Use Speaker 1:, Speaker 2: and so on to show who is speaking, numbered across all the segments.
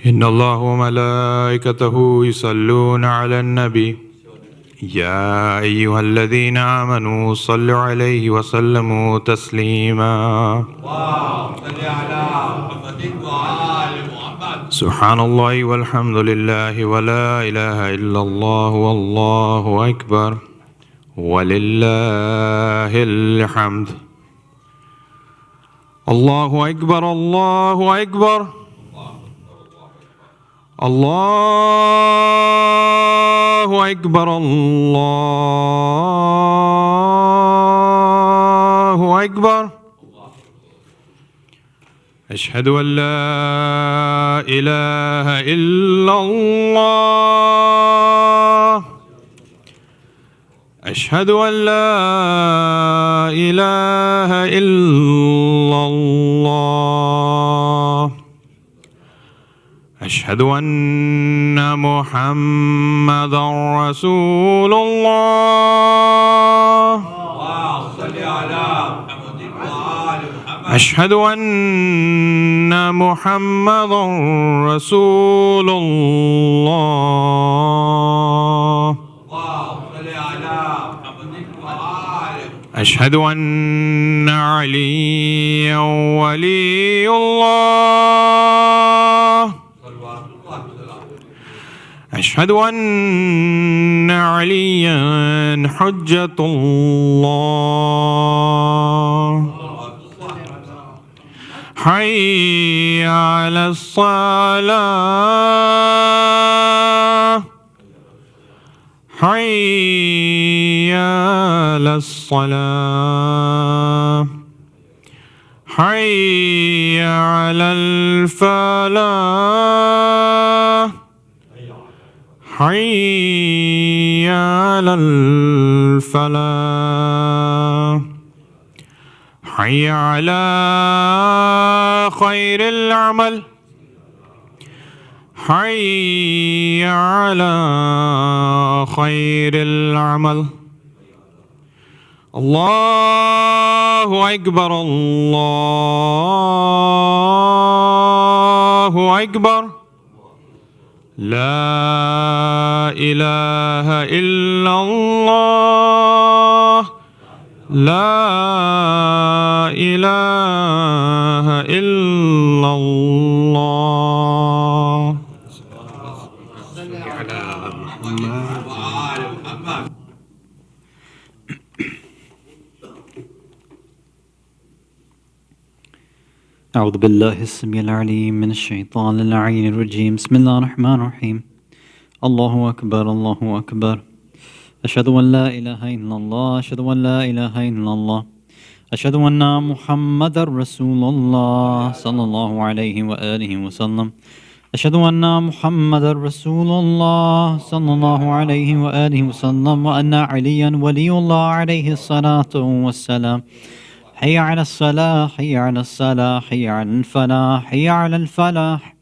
Speaker 1: إن الله وملائكته يصلون على النبي يا أيها الذين آمنوا صلوا عليه وسلموا تسليما. سبحان الله والحمد لله ولا إله إلا الله والله أكبر ولله الحمد. الله أكبر الله أكبر الله أكبر الله أكبر. أشهد أن لا إله إلا الله أشهد أن لا إله إلا الله أشهد أن محمدا رسول الله أشهد أن محمدا رسول الله أشهد أن عليا ولي الله أشهد أن عليا حجة الله حي على الصلاة حي على الصلاة حي على الفلاح حي على الفلاح حي على خير العمل حي على خير العمل. الله أكبر الله أكبر لا إله إلا الله لا إله إلا الله.
Speaker 2: أعوذ بالله السميع العليم من الشيطان اللعين الرجيم. بسم الله الرحمن الرحيم. الله أكبر الله أكبر. أشهد أن لا إله إلا الله أشهد أن لا إله إلا الله أشهد أن محمد رسول الله صلى الله عليه وآله وسلم أشهد أن محمد رسول الله صلى الله عليه وآله وسلم وأن عليا ولي الله عليه الصلاة والسلام. حي على الصلاة حي على الصلاة حي على الفلاح حي على الفلاح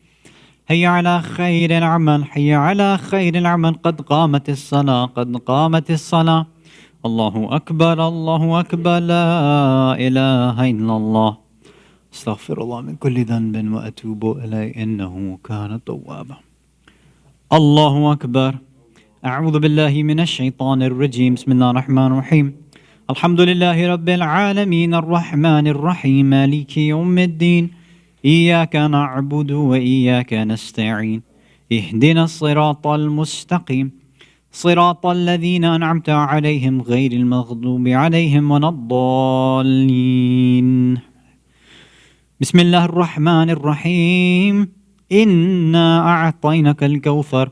Speaker 2: حي على خير العمل حي على خير العمل. قد قامت الصلاة قد قامت الصلاة. الله أكبر الله أكبر لا إله إلا الله. استغفر الله من كل ذنب وأتوب إليه إنه كان توابا. الله أكبر. أعوذ بالله من الشيطان الرجيم. بسم الله الرحمن الرحيم. الحمد لله رب العالمين الرحمن الرحيم مالك يوم الدين إياك نعبد وإياك نستعين اهدنا الصراط المستقيم صراط الذين أنعمت عليهم غير المغضوب عليهم ولا الضالين. بسم الله الرحمن الرحيم. إنا أعطيناك الكوثر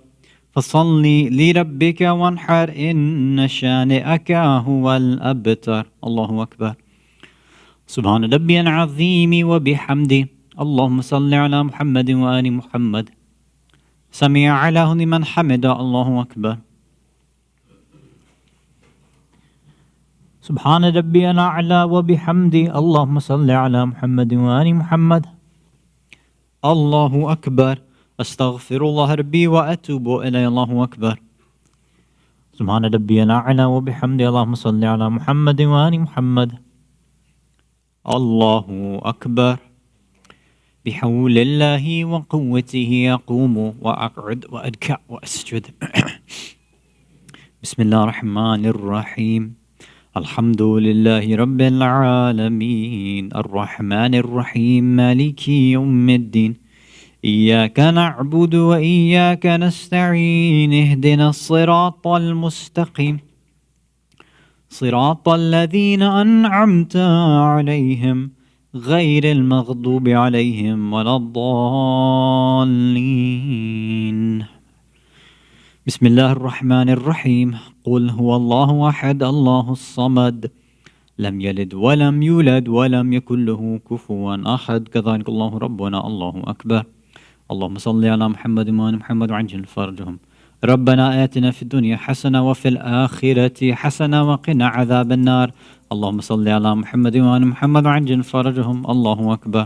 Speaker 2: فصل لربك وانحر إن شانئك هو الأبتر. الله أكبر. سبحان ربي العظيم وبحمده. اللهم صل على محمد وآل محمد. سمع على لمن حمد. الله أكبر. سبحان ربي الأعلى وبحمده. اللهم صل على محمد وآل محمد. الله أكبر. أستغفر الله ربي وأتوب إليه. الله أكبر. سبحان ربي الأعلى وبحمده. اللهم صل على محمد وآل محمد. الله أكبر. بحول الله وقوته أقوم وأقعد وأركع وأسجد. بسم الله الرحمن الرحيم. الحمد لله رب العالمين الرحمن الرحيم مالك يوم الدين إياك نعبد وإياك نستعين اهدنا الصراط المستقيم صراط الذين أنعمت عليهم غير المغضوب عليهم ولا الضالين. بسم الله الرحمن الرحيم. قل هو الله أحد الله الصمد لم يلد ولم يولد ولم يكن له كفوا أحد كذلك الله ربنا الله أكبر. اللهم صل على محمد وآل محمد وعجل فرجهم. ربنا آتنا في الدنيا حسنة وفي الآخرة حسنة وقنا عذاب النار. اللهم صل على محمد وآل محمد وعجل فرجهم. الله أكبر.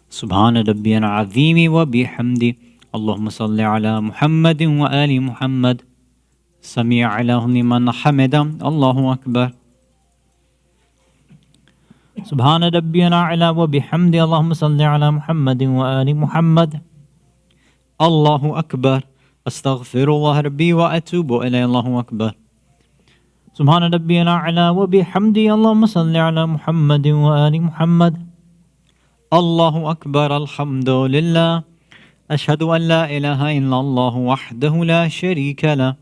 Speaker 2: سبحان ربي العظيم وبحمده. اللهم صل على محمد وآل محمد. سميع الله لمن حمده. الله أكبر. سبحان ربي الأعلى وبحمده. اللهم صل على محمد وآل محمد. الله أكبر. أستغفر الله ربي وأتوب إليه. الله أكبر. سبحان ربي الأعلى وبحمده. اللهم صل على محمد وآل محمد. الله أكبر. الحمد لله. أشهد أن لا إله إلا الله وحده لا شريك له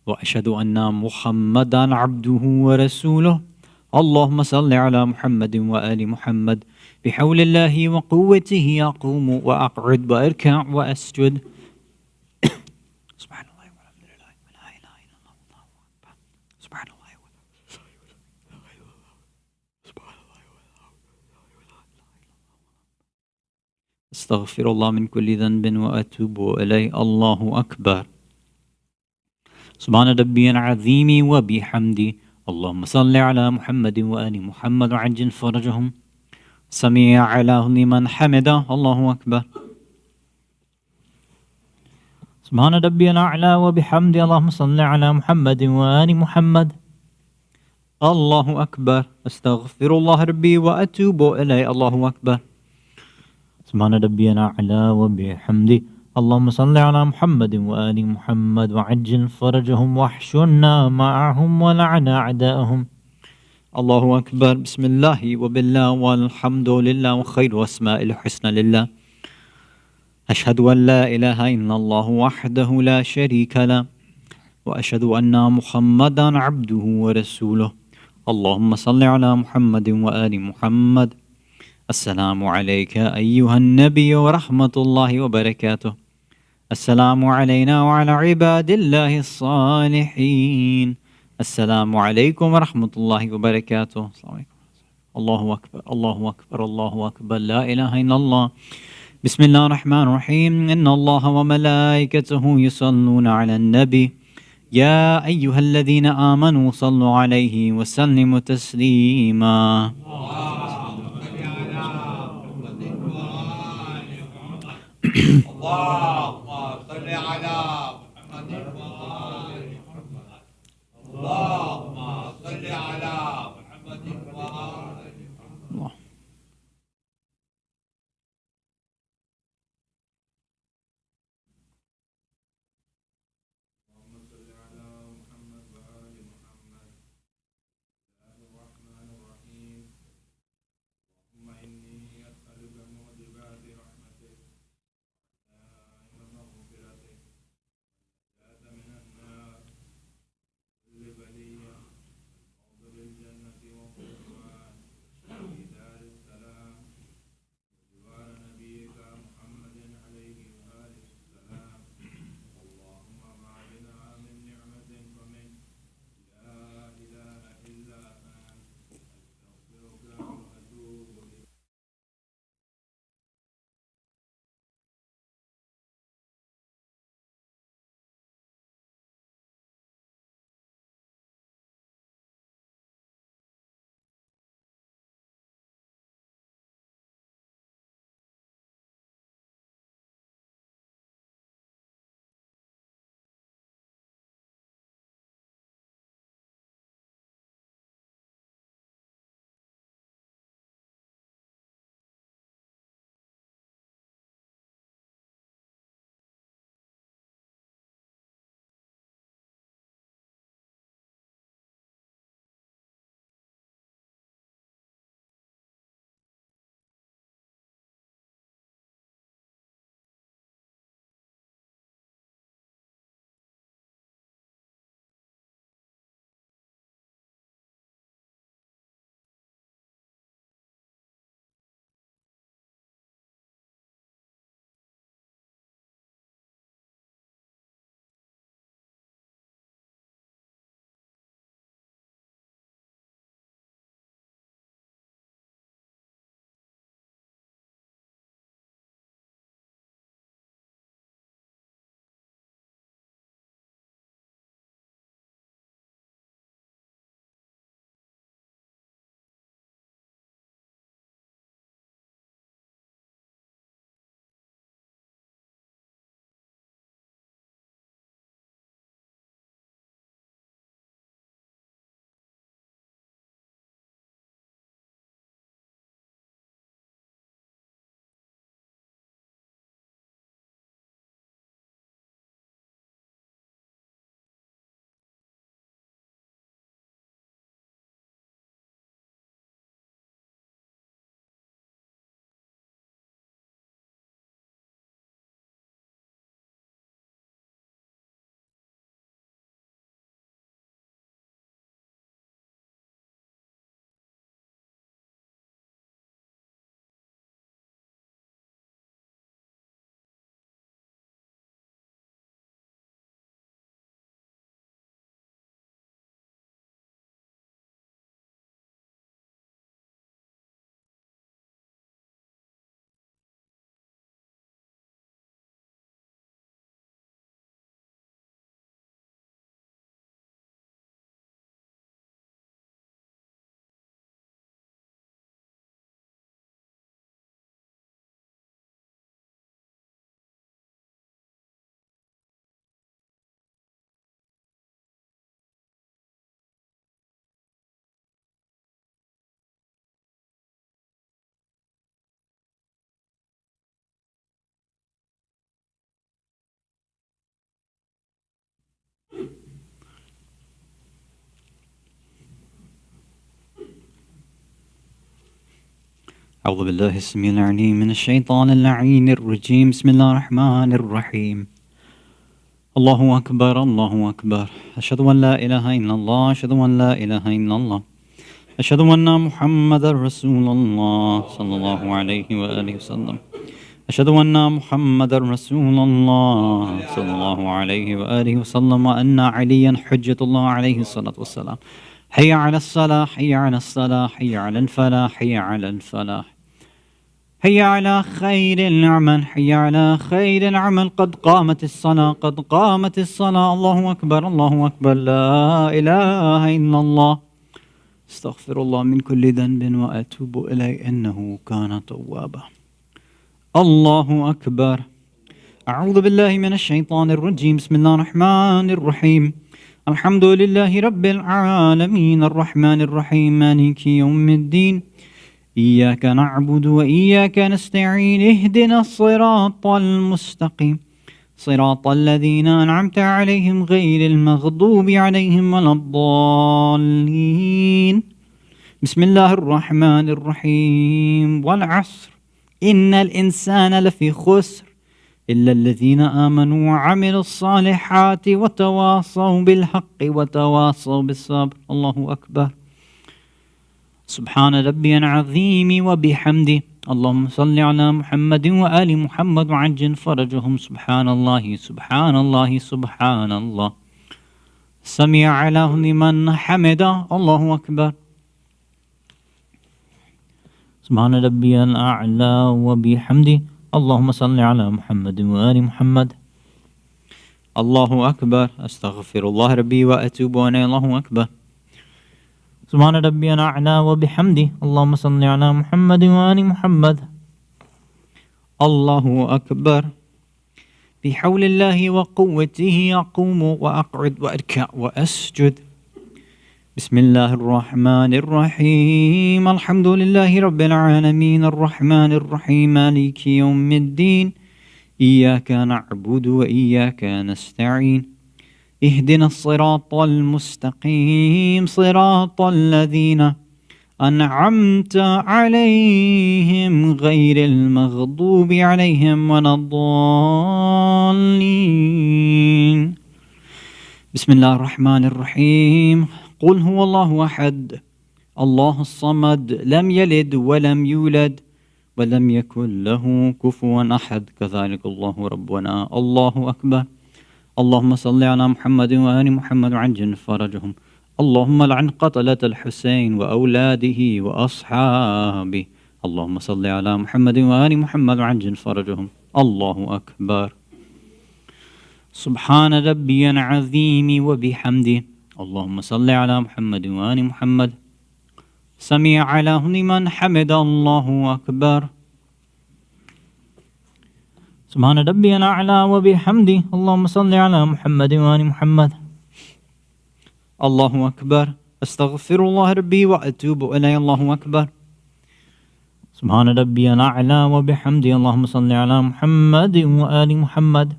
Speaker 2: وأشهد أن محمدا عبده ورسوله. اللهم صل على محمد وآل محمد. بحول الله وقوته أقوم وأقعد وأركع وأسجد. سبحان الله والحمد لله ولا إله إلا الله والله أكبر. سبحان الله أستغفر الله من كل ذنب وأتوب إليه. الله أكبر. سبحان ربي العظيم وبحمده. اللهم صل على محمد وآل محمد وعجل فرجهم. سميع الله لمن حمده. الله أكبر. سبحان ربي الأعلى وبحمده. اللهم صل على محمد وآل محمد. الله أكبر. أستغفر الله ربي وأتوب إليه. الله أكبر. سبحان ربي الأعلى وبحمده. اللهم صل على محمد وآل محمد وعجل فرجهم واحشرنا معهم ولعن أعداءهم. الله أكبر. بسم الله وبالله والحمد لله وخير وأسماء الحسنى لله. أشهد أن لا إله إلا الله وحده لا شريك له وأشهد أن محمدا عبده ورسوله. اللهم صل على محمد وآل محمد. السلام عليك أيها النبي ورحمة الله وبركاته. السلام علينا وعلى عباد الله الصالحين. السلام عليكم ورحمة الله وبركاته. الله أكبر الله أكبر الله أكبر. لا إله إلا الله. بسم الله الرحمن الرحيم. إن الله وملائكته يصلون على النبي يا أيها الذين آمنوا صلوا عليه وسلموا تسليما.
Speaker 3: اللهم صل على محمد وآل محمد. اللهم صل على محمد وآل محمد. الرحمن الرحيم. اللهم إني أسألك موجبات رحمتك ومغفرتك
Speaker 2: أعوذ بالله السميع العليم من الشيطان اللعين الرجيم. بسم الله الرحمن الرحيم. الله أكبر الله أكبر. أشهد أن لا إله إلا الله. أشهد أن لا إله إلا الله. أشهد أن محمد رسول الله صلى الله عليه وآله وسلم. أشهد أن محمد رسول الله صلى الله عليه وآله وسلم وأن عليا حجة الله عليه الصلاة والسلام. حي على الصلاة حي على الصلاة حي على الفلاح حي على الفلاح حي على خير العمل حي على خير العمل. قد قامت الصلاة قد قامت الصلاة. الله أكبر الله أكبر. لا إله إلا الله. استغفر الله من كل ذنب وأتوب إليه إنه كان توابا. الله أكبر. أعوذ بالله من الشيطان الرجيم. بسم الله الرحمن الرحيم. الحمد لله رب العالمين الرحمن الرحيم مالك يوم الدين. إياك نعبد وإياك نستعين. اهدنا الصراط المستقيم صراط الذين أنعمت عليهم غير المغضوب عليهم ولا الضالين. بسم الله الرحمن الرحيم. والعصر إن الإنسان لفي خسر إلا الذين آمنوا وعملوا الصالحات وتواصوا بالحق وتواصوا بالصبر. الله أكبر. سبحان ربي العظيم وبحمده. اللهم صل على محمد وآل محمد وعجل فرجهم. سبحان الله سبحان الله سبحان الله. سمع له لمن حمده. الله أكبر. سبحان ربي الأعلى وبحمده. اللهم صل على محمد وآل محمد. الله أكبر. أستغفر الله ربي وأتوب إليه. الله أكبر. سبحان ربي الأعلى وبحمده. اللهم صل على محمد وآل محمد. الله أكبر. بحول الله وقوته أقوم وأقعد وأركع وأسجد. بسم الله الرحمن الرحيم. الحمد لله رب العالمين الرحمن الرحيم مالك يوم الدين. إياك نعبد وإياك نستعين. اهدنا الصراط المستقيم صراط الذين أنعمت عليهم غير المغضوب عليهم ولا الضالين. بسم الله الرحمن الرحيم. قل هو الله أحد الله الصمد لم يلد ولم يولد ولم يكن له كفوا أحد. كذلك الله ربنا. الله أكبر. اللهم صل على محمد وآل محمد وعجل فرجهم. اللهم لعن قتلة الحسين وأولاده وأصحابه. اللهم صل على محمد وآل محمد وعجل فرجهم. الله أكبر. سبحان ربي العظيم وبحمده. اللهم صل على محمد وآل محمد. سمع له لمن حمد. الله أكبر. سبحان ربي الأعلى وبحمده. اللهم صل على محمد وآل محمد. الله أكبر. أستغفر الله ربي وأتوب إليه. الله أكبر. سبحان ربي الأعلى وبحمده. اللهم صل على محمد وآل محمد.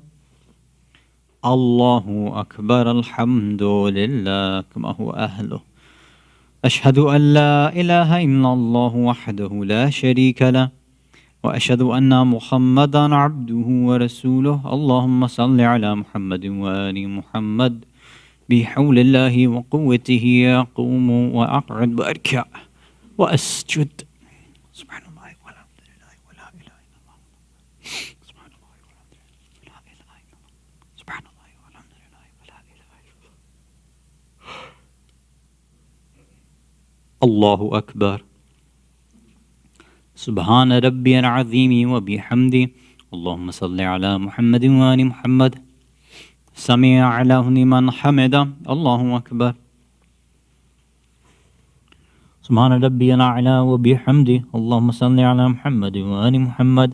Speaker 2: الله أكبر. الحمد لله كما هو أهله. أشهد أن لا إله إلا الله وحده لا شريك له وأشهد أن محمدا عبده ورسوله. اللهم صل على محمد وآل محمد. بحول الله وقوته أقوم وأقعد وأركع وأسجد. سبحان الله والحمد لله ولا إله إلا الله. سبحان الله والحمد لله ولا إله إلا الله. سبحان الله والحمد لله ولا إله إلا الله. الله أكبر. سبحان ربي العظيم وبحمده. اللهم صل على محمد وآل محمد. سمع له لمن حمده. الله أكبر. سبحان ربي الأعلى وبحمده. اللهم صل على محمد وآل محمد.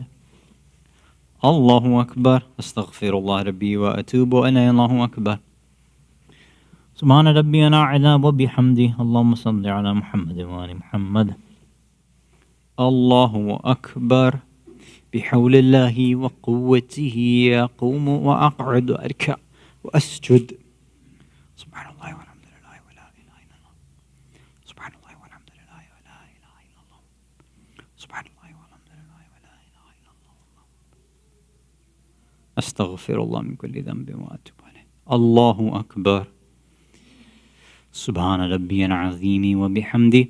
Speaker 2: الله أكبر. أستغفر الله ربي وأتوب إليه. الله أكبر. سبحان ربي الأعلى وبحمده. اللهم صل على محمد وآل محمد. الله أكبر. بحول الله وقوته أقوم وأقعد وأركع وأسجد. سبحان الله والحمد لله ولا إله إلا الله. سبحان الله والحمد لله ولا إله إلا الله. سبحان الله أستغفر الله من كل ذنب وأتوب إليه. الله أكبر. سبحان ربي العظيم وبحمده.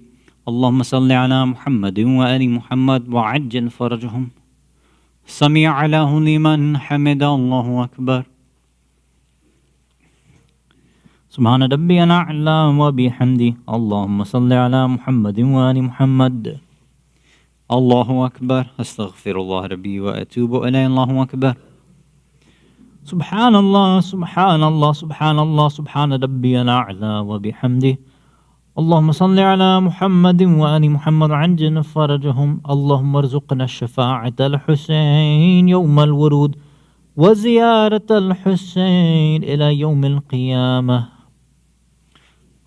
Speaker 2: اللهم صل على محمد وآل محمد وعجل فرجهم. سمع له لمن حمد. الله أكبر. سبحان ربي الأعلى وبحمده. اللهم صل على محمد وآل محمد. الله أكبر. أستغفر الله ربي وأتوب إليه. الله أكبر. سبحان الله سبحان الله سبحان الله سبحان ربي الأعلى وبحمده. اللهم صل على محمد وآل محمد وعجل فرجهم. اللهم ارزقنا الشفاعة الحسين يوم الورود وزيارة الحسين إلى يوم القيامة.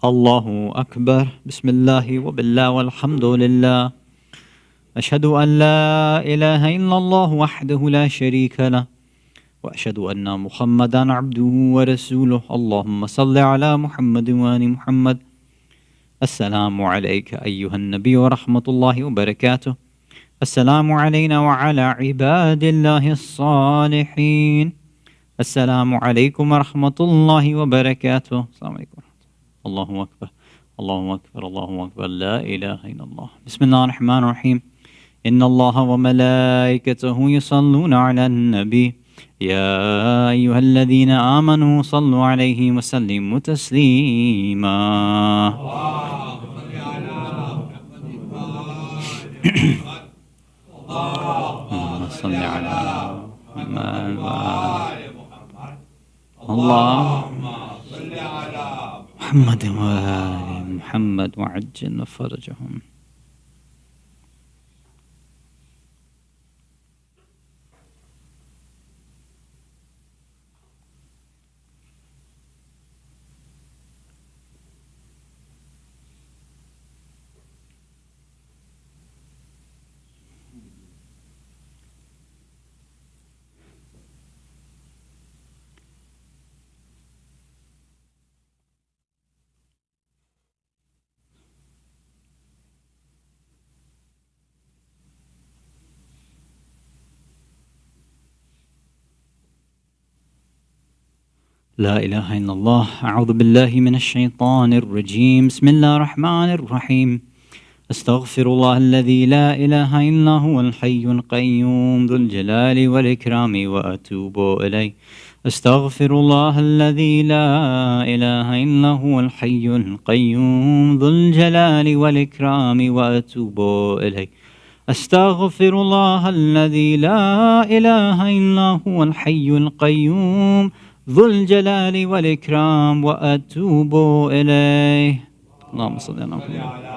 Speaker 2: الله أكبر. بسم الله وبالله والحمد لله. أشهد أن لا إله إلا الله وحده لا شريك له وأشهد أن محمدا عبده ورسوله. اللهم صل على محمد وآل محمد. السلام عليك أيها النبي ورحمة الله وبركاته. السلام علينا وعلى عباد الله الصالحين. السلام عليكم ورحمة الله وبركاته. السلام عليكم. الله أكبر الله أكبر الله أكبر. لا إله إلا الله. بسم الله الرحمن الرحيم. إن الله وملائكته يصلون على النبي يا أيها الذين آمنوا صلوا عليه وسلموا تسليما. اللهم صل على محمد وآل محمد. اللهم صل على محمد وآل محمد وعجل فرجهم. لا إله إلا الله. أعوذ بالله من الشيطان الرجيم. بسم الله الرحمن الرحيم. أستغفر الله الذي لا إله إلا هو الحي القيوم ذو الجلال والإكرام وأتوب إليه. أستغفر الله الذي لا إله إلا هو الحي القيوم ذو الجلال والإكرام وأتوب إليه. أستغفر الله الذي لا إله إلا هو الحي القيوم ذو الجلال والإكرام وأتوب إليه. اللهم صل على محمد.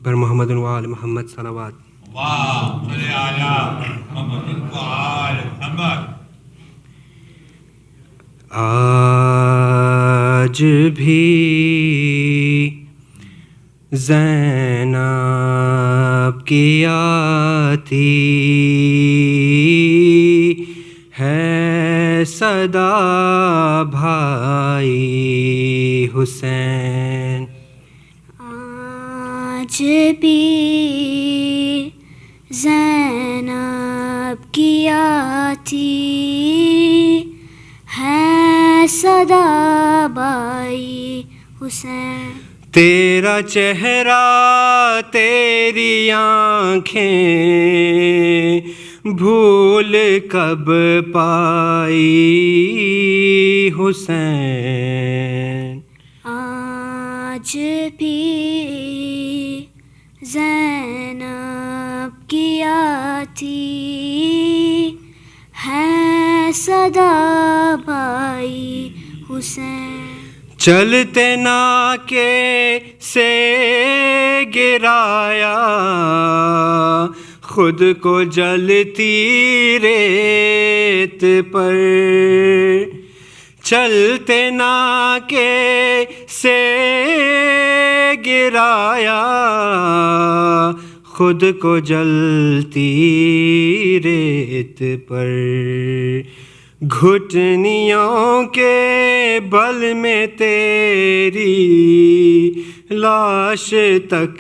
Speaker 4: بر محمد و آل محمد صلوات.
Speaker 3: اللهم صل على محمد وآل محمد.
Speaker 4: آج بھی زینب کی آتی ہے صدا بھائی حسین.
Speaker 5: آج بھی زینب کی آتی ہے صدا بھائی حسین.
Speaker 4: تیرا چہرہ تیری آنکھیں بھول کب پائی حسین.
Speaker 5: آج بھی زینب کی آتی ہے صدا بھائی حسین.
Speaker 4: چلتے ناکے سے گرایا خود کو جلتی ریت پر. چلتے ناکے سے گرایا خود کو جلتی ریت پر. گھٹنیوں کے بل میں تیری لاش تک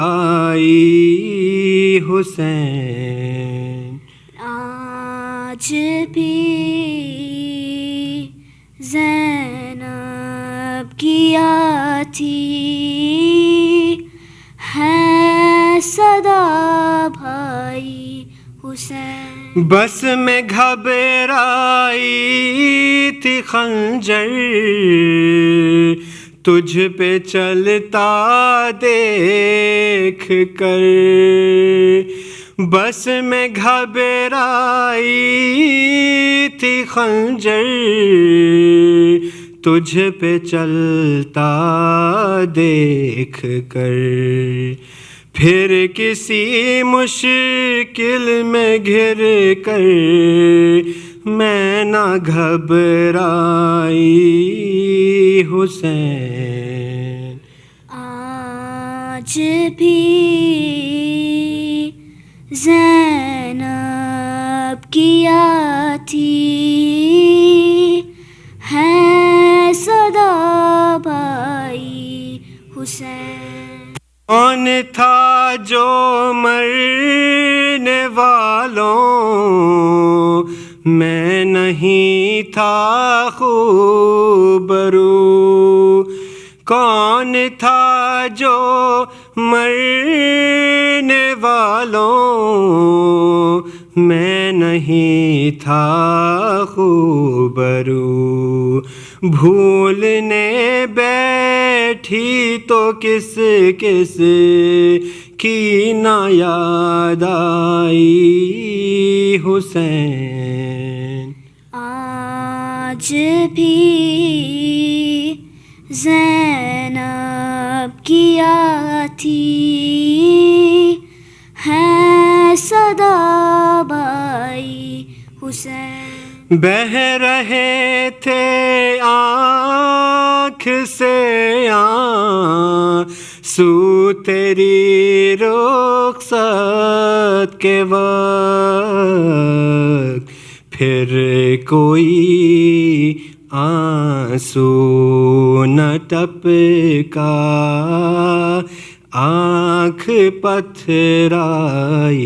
Speaker 4: آئی حسین.
Speaker 5: آج بھی زینب کی آتی ہے صدا بھائی حسین.
Speaker 4: بس میں گھبرائی تھی خنجر تجھ پہ چلتا دیکھ کر. بس میں گھبرائی تھی خنجر تجھ پہ چلتا دیکھ کر. پھر کسی مشکل میں گھر کر میں نہ گھبرائی حسین.
Speaker 5: آج بھی زینب کی آتی ہے صدا بھائی حسین.
Speaker 4: کون تھا جو مرنے والوں میں نہیں تھا خوبرو. کون تھا جو مرنے والوں میں نہیں تھا خوبرو. بھولنے بیٹھی تو کس کس کی نہ یاد آئی حسین.
Speaker 5: آج بھی زینب کی آتی ہے صدا بھائی حسین.
Speaker 4: بہہ رہے تھے آنکھ سے آنسو تیری رخصت کے وقت. پھر کوئی آنسو نہ ٹپکا آنکھ پتھرائی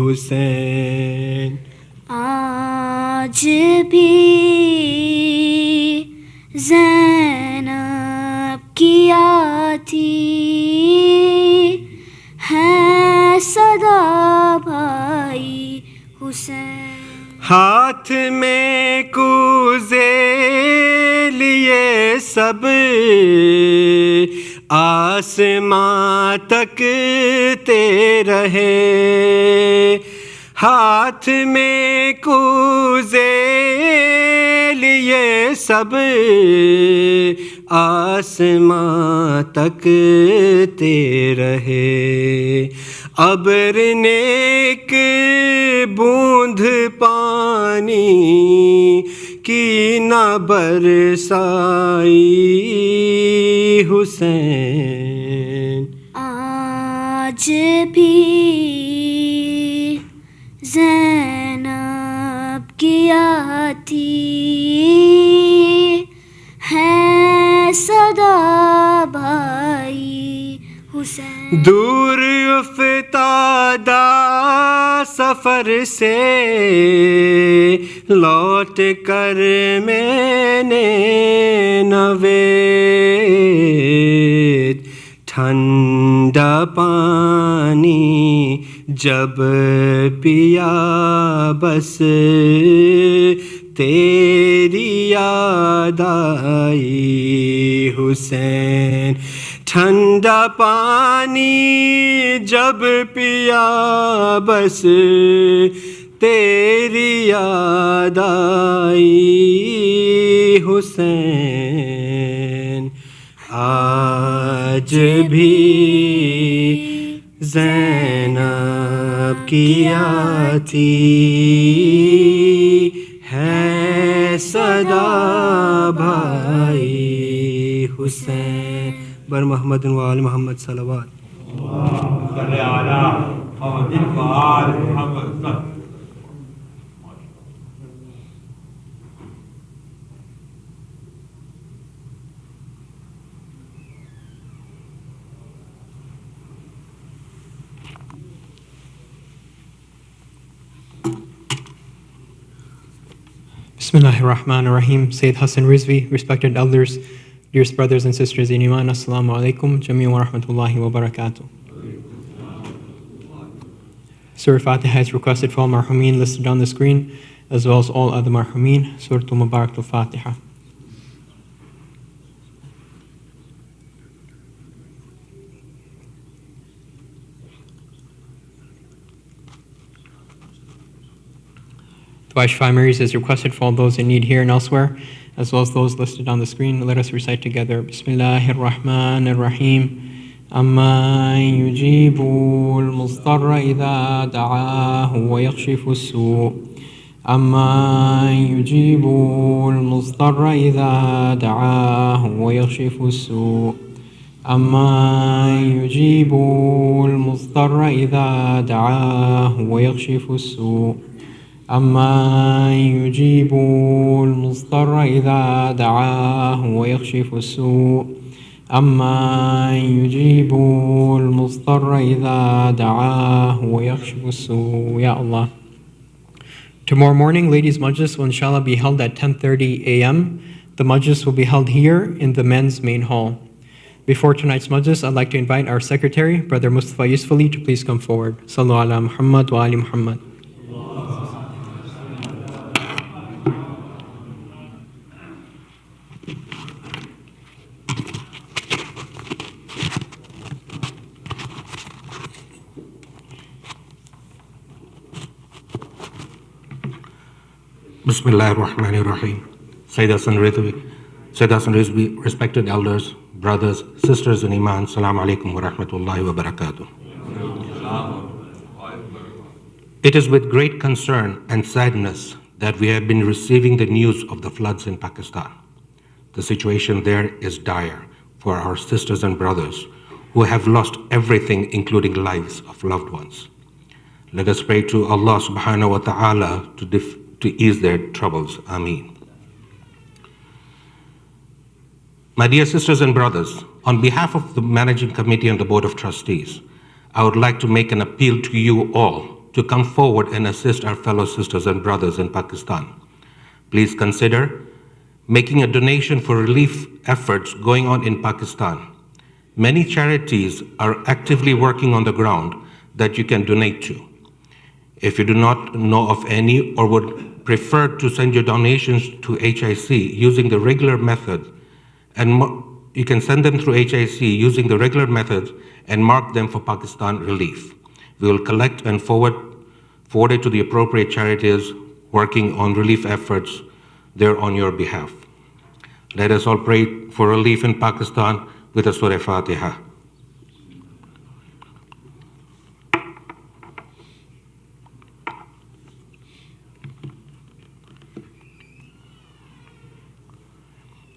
Speaker 4: حسین.
Speaker 5: آج بھی زینب کی آتی ہے صدا بھائی حسین.
Speaker 4: ہاتھ میں کوزے لیے سب آسماں تکتے رہے. ہاتھ میں کوزے لیے سب आसमां तकते रहे। अबर ने एक बूंद पानी की न बरसाई हुसैन।
Speaker 5: आज भी ज़ैनब की आती है सदा भाई हुसैन।
Speaker 4: दूर उफ्तादा सफर से लौट कर मैंने नवेद ठंडा पानी जब पिया बस तेरी याद आई हुसैन। ठंडा पानी जब पिया बस तेरी याद आई हुसैन। आज भी ज़ैनब की आती है सदा भाई हुसैन। बर मोहम्मद व आल मोहम्मद सलावत।
Speaker 6: Bismillahirrahmanirrahim. Sayyid Hasan Rizvi, respected elders, dearest brothers and sisters in Iman, Assalamu alaikum, Jamii wa rahmatullahi wa barakatuh. Surah Fatiha is requested for all marhumin listed on the screen, as well as all other marhumin. Surah Mubarak al-Fatiha. Dua Shfa Mary's is requested for all those in need here and elsewhere, as well as those listed on the screen. Let us recite together. Bismillahir Rahmanir Rahim. أَمَّن يُجِيبُ الْمُضْطَرَّ إِذَا دَعَاهُ وَيَكْشِفُ السُّوءَ أَمَّن يُجِيبُ الْمُضْطَرَّ إِذَا دَعَاهُ وَيَكْشِفُ السُّوءَ أَمَّن يُجِيبُ الْمُضْطَرَّ إِذَا دَعَاهُ وَيَكْشِفُ السُّوءَ أَمَّن يُجِيبُ الْمُضْطَرَّ إِذَا دَعَاهُ وَيَكْشِفُ السُّوءَ أَمَّن يُجِيبُ الْمُضْطَرَّ إِذَا دَعَاهُ وَيَكْشِفُ السُّوءَ. Ya Allah. Tomorrow morning, ladies' majlis will inshallah be held at 10:30 a.m. The majlis will be held here in the men's main hall. Before tonight's majlis, I'd like to invite our secretary, Brother Mustafa Yusufali, to please come forward. Sallu ala Muhammad wa ali Muhammad.
Speaker 1: Bismillahirrahmanirrahim. Sayyid Hasan Rizvi, respected elders, brothers, sisters in Iman, Assalamu alaikum wa rahmatullahi wa barakatuh. It is with great concern and sadness that we have been receiving the news of the floods in Pakistan. The situation there is dire for our sisters and brothers who have lost everything, including lives of loved ones. Let us pray to Allah subhanahu wa ta'ala to ease their troubles. Ameen. My dear sisters and brothers, on behalf of the Managing Committee and the Board of Trustees, I would like to make an appeal to you all to come forward and assist our fellow sisters and brothers in Pakistan. Please consider making a donation for relief efforts going on in Pakistan. Many charities are actively working on the ground that you can donate to. If you do not know of any or would prefer to send your donations to HIC using the regular method, and you can send them through HIC using the regular method and mark them for Pakistan relief. We will collect and forward it to the appropriate charities working on relief efforts there on your behalf. Let us all pray for relief in Pakistan with a Surah Fatiha.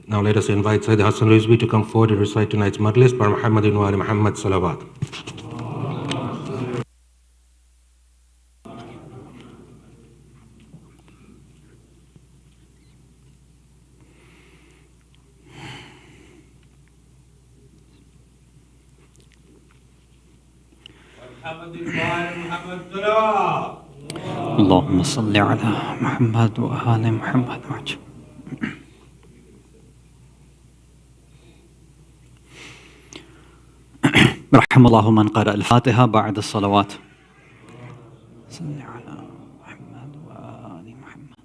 Speaker 1: Now let us invite Sayyid Hasan Rizvi to come forward and recite tonight's Majalis by Muhammadin wa ali Muhammad Salawat.
Speaker 2: اللهم صل على محمد وآل محمد وعجل. رحم الله من قرأ الفاتحة بعد الصلوات. صل على محمد وآل محمد.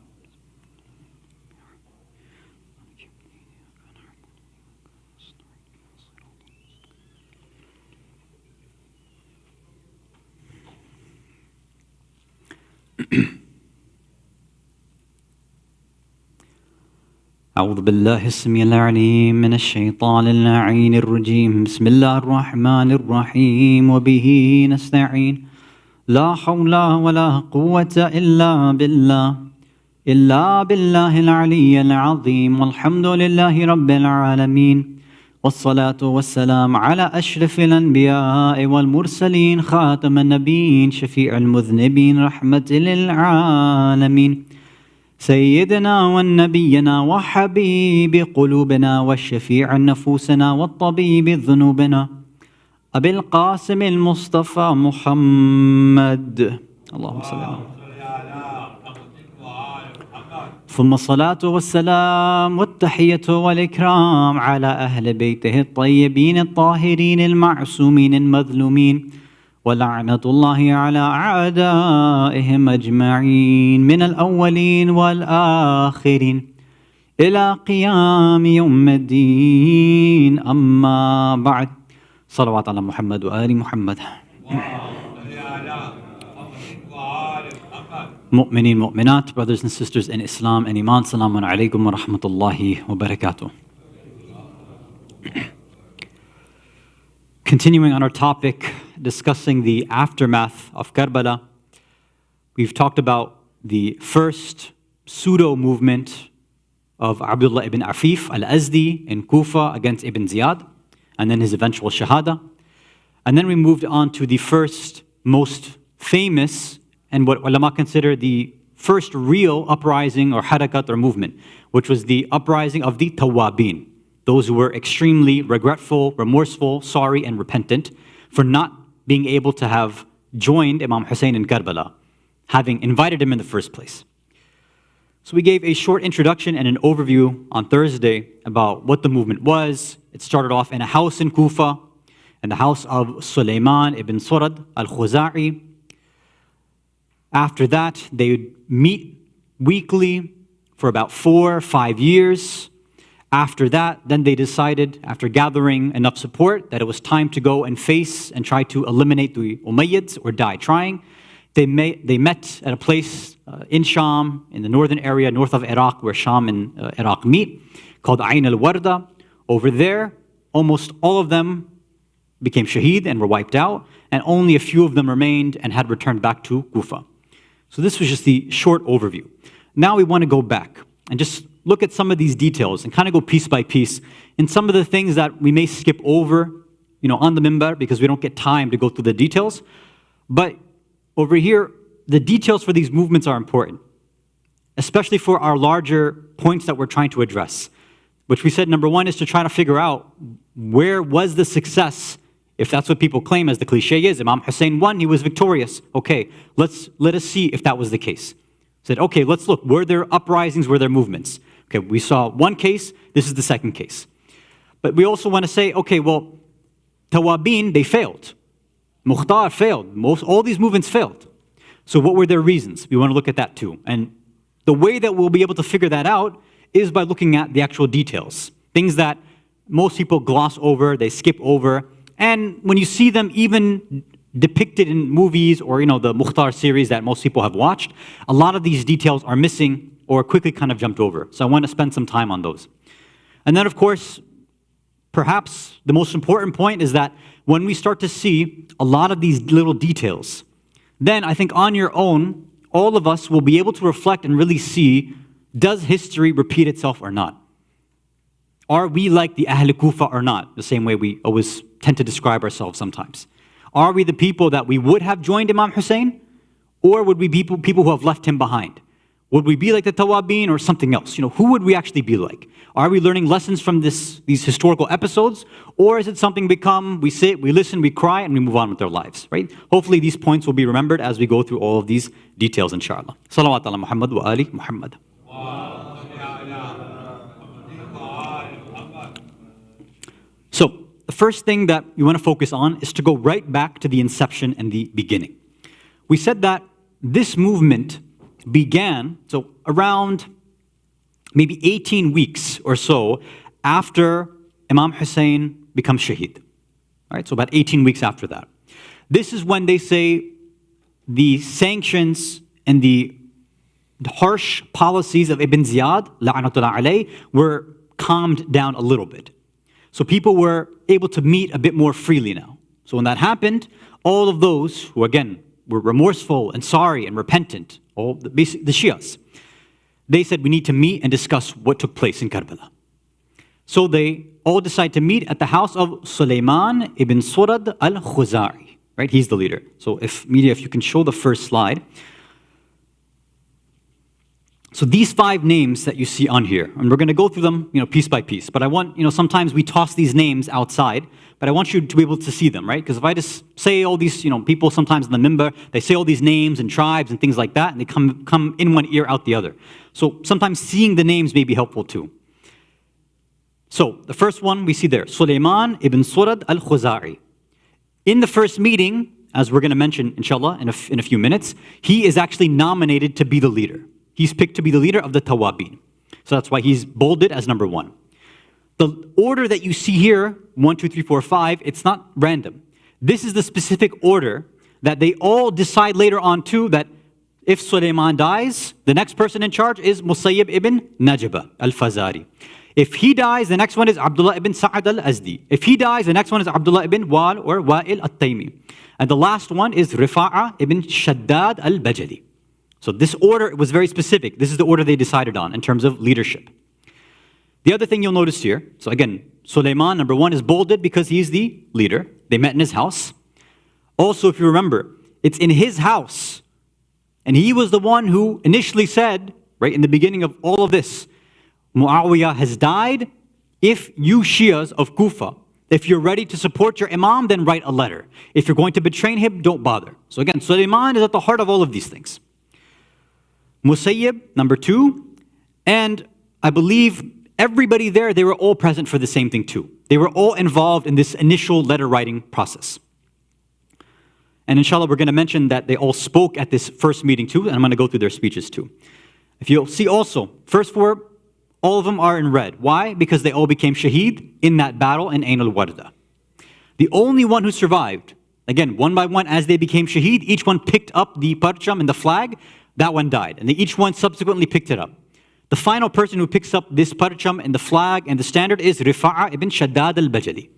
Speaker 2: أعوذ بالله السميع العليم من الشيطان اللعين الرجيم. بسم الله الرحمن الرحيم وبه نستعين. لا حول ولا قوة إلا بالله العلي العظيم. والحمد لله رب العالمين والصلاة والسلام على أشرف الأنبياء والمرسلين خاتم النبيين شفيع المذنبين رحمة للعالمين سيدنا والنبينا وحبيب قلوبنا والشفيع نفوسنا والطبيب ذنوبنا أبي القاسم المصطفى محمد. اللهم صل على ثم الصلاة والسلام والتحية والإكرام على أهل بيته الطيبين الطاهرين المعصومين المظلومين ولعنة الله على أعدائهم أجمعين من الأولين والآخرين إلى قيام يوم الدين. أما بعد. صلوات على محمد وآل محمد. Mu'mineen, mu'minat, brothers and sisters in Islam and Iman, Salamun alaykum wa rahmatullahi wa barakatuh. Continuing on our topic, discussing the aftermath of Karbala, we've talked about the first pseudo-movement of Abdullah ibn Afif al-Azdi in Kufa against Ibn Ziyad, and then his eventual shahada. And then we moved on to the first, most famous, and what ulama consider the first real uprising or harakat or movement, which was the uprising of the Tawabin, those who were extremely regretful, remorseful, sorry, and repentant for not being able to have joined Imam Hussein in Karbala, having invited him in the first place. So we gave a short introduction and an overview on Thursday about what the movement was. It started off in a house in Kufa, in the house of Sulaiman ibn Surad al-Khuza'i. After that, they would meet weekly for about 4 or 5 years. After that, then they decided, after gathering enough support, that it was time to go and face and try to eliminate the Umayyads or die trying. They met at a place in Sham, in the northern area, north of Iraq, where Sham and Iraq meet, called Ain al-Warda. Over there, almost all of them became shaheed and were wiped out, and only a few of them remained and had returned back to Kufa. So this was just the short overview. Now we want to go back and just look at some of these details and kind of go piece by piece in some of the things that we may skip over, on the minbar because we don't get time to go through the details. But over here, the details for these movements are important, especially for our larger points that we're trying to address, which we said number one is to try to figure out where was the success. If that's what people claim, as the cliche is, Imam Hussein won, he was victorious. Okay, let us see if that was the case. Said, okay, let's look. Were there uprisings? Were there movements? Okay, we saw one case. This is the second case. But we also want to say, okay, well, Tawabin, they failed. Mukhtar failed. All these movements failed. So what were their reasons? We want to look at that too. And the way that we'll be able to figure that out is by looking at the actual details. Things that most people gloss over, they skip over. And when you see them even depicted in movies or, the Mukhtar series that most people have watched, a lot of these details are missing or quickly kind of jumped over. So I want to spend some time on those. And then, of course, perhaps the most important point is that when we start to see a lot of these little details, then I think on your own, all of us will be able to reflect and really see, does history repeat itself or not? Are we like the Ahl Kufa or not? The same way we always tend to describe ourselves sometimes. Are we the people that we would have joined Imam Hussein? Or would we be people who have left him behind? Would we be like the Tawabin or something else? Who would we actually be like? Are we learning lessons from these historical episodes? Or is it something we sit, we listen, we cry, and we move on with our lives, right? Hopefully these points will be remembered as we go through all of these details, inshallah. Salawat ala Muhammad wa ali Muhammad. So, the first thing that we want to focus on is to go right back to the inception and the beginning. We said that this movement began, so around maybe 18 weeks or so after Imam Hussein becomes Shaheed. All right, so about 18 weeks after that. This is when they say the sanctions and the harsh policies of Ibn Ziyad, la'anatullah alayh, were calmed down a little bit. So people were able to meet a bit more freely now. So when that happened, all of those who, again, were remorseful and sorry and repentant, all the Shias, they said we need to meet and discuss what took place in Karbala. So they all decide to meet at the house of Sulaiman ibn Surad al-Khuzai. Right, he's the leader. So if you can show the first slide. So these 5 names that you see on here, and we're going to go through them, piece by piece. But I want, sometimes we toss these names outside, but I want you to be able to see them, right? Because if I just say all these, people sometimes in the minbar, they say all these names and tribes and things like that, and they come in one ear, out the other. So sometimes seeing the names may be helpful too. So the first one we see there, Sulaiman ibn Surad al-Khuzai. In the first meeting, as we're going to mention, inshallah, in a few minutes, he is actually nominated to be the leader. He's picked to be the leader of the Tawabin. So that's why he's bolded as number 1. The order that you see here, 1, 2, 3, 4, 5, it's not random. This is the specific order that they all decide later on too, that if Sulaiman dies, the next person in charge is Musayyib ibn Najaba al-Fazari. If he dies, the next one is Abdullah ibn Sa'ad al-Azdi. If he dies, the next one is Abdullah ibn Wal or Wa'il al-Taymi. And the last one is Rifa'a ibn Shaddad al-Bajali. So this order was very specific. This is the order they decided on in terms of leadership. The other thing you'll notice here, so again, Sulaiman, number 1, is bolded because he's the leader. They met in his house. Also, if you remember, it's in his house. And he was the one who initially said, right in the beginning of all of this, Muawiyah has died. If you Shias of Kufa, if you're ready to support your Imam, then write a letter. If you're going to betray him, don't bother. So again, Sulaiman is at the heart of all of these things. Musayyib, number 2, and I believe everybody there, they were all present for the same thing too. They were all involved in this initial letter writing process. And inshallah, we're going to mention that they all spoke at this first meeting too, and I'm going to go through their speeches too. If you'll see also, first 4, all of them are in red. Why? Because they all became shaheed in that battle in Ain al-Warda. The only one who survived, again, one by one as they became shaheed, each one picked up the parcham and the flag. That one died, and each one subsequently picked it up. The final person who picks up this parcham and the flag and the standard is Rifa'a ibn Shaddad al-Bajali.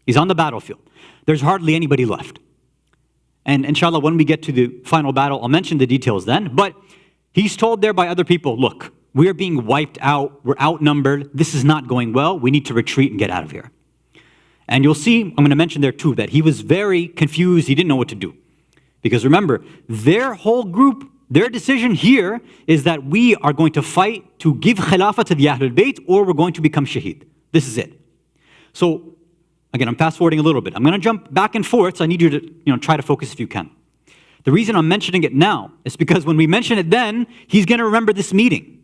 Speaker 2: He's on the battlefield. There's hardly anybody left. And inshallah, when we get to the final battle, I'll mention the details then. But he's told there by other people, look, we're being wiped out. We're outnumbered. This is not going well. We need to retreat and get out of here. And you'll see, I'm going to mention there too, that he was very confused. He didn't know what to do. Because remember, their whole group, their decision here is that we are going to fight to give khilafah to the Ahlul Bayt, or we're going to become shaheed. This is it. So, again, I'm fast forwarding a little bit. I'm going to jump back and forth, so I need you to try to focus if you can. The reason I'm mentioning it now is because when we mention it then, he's going to remember this meeting.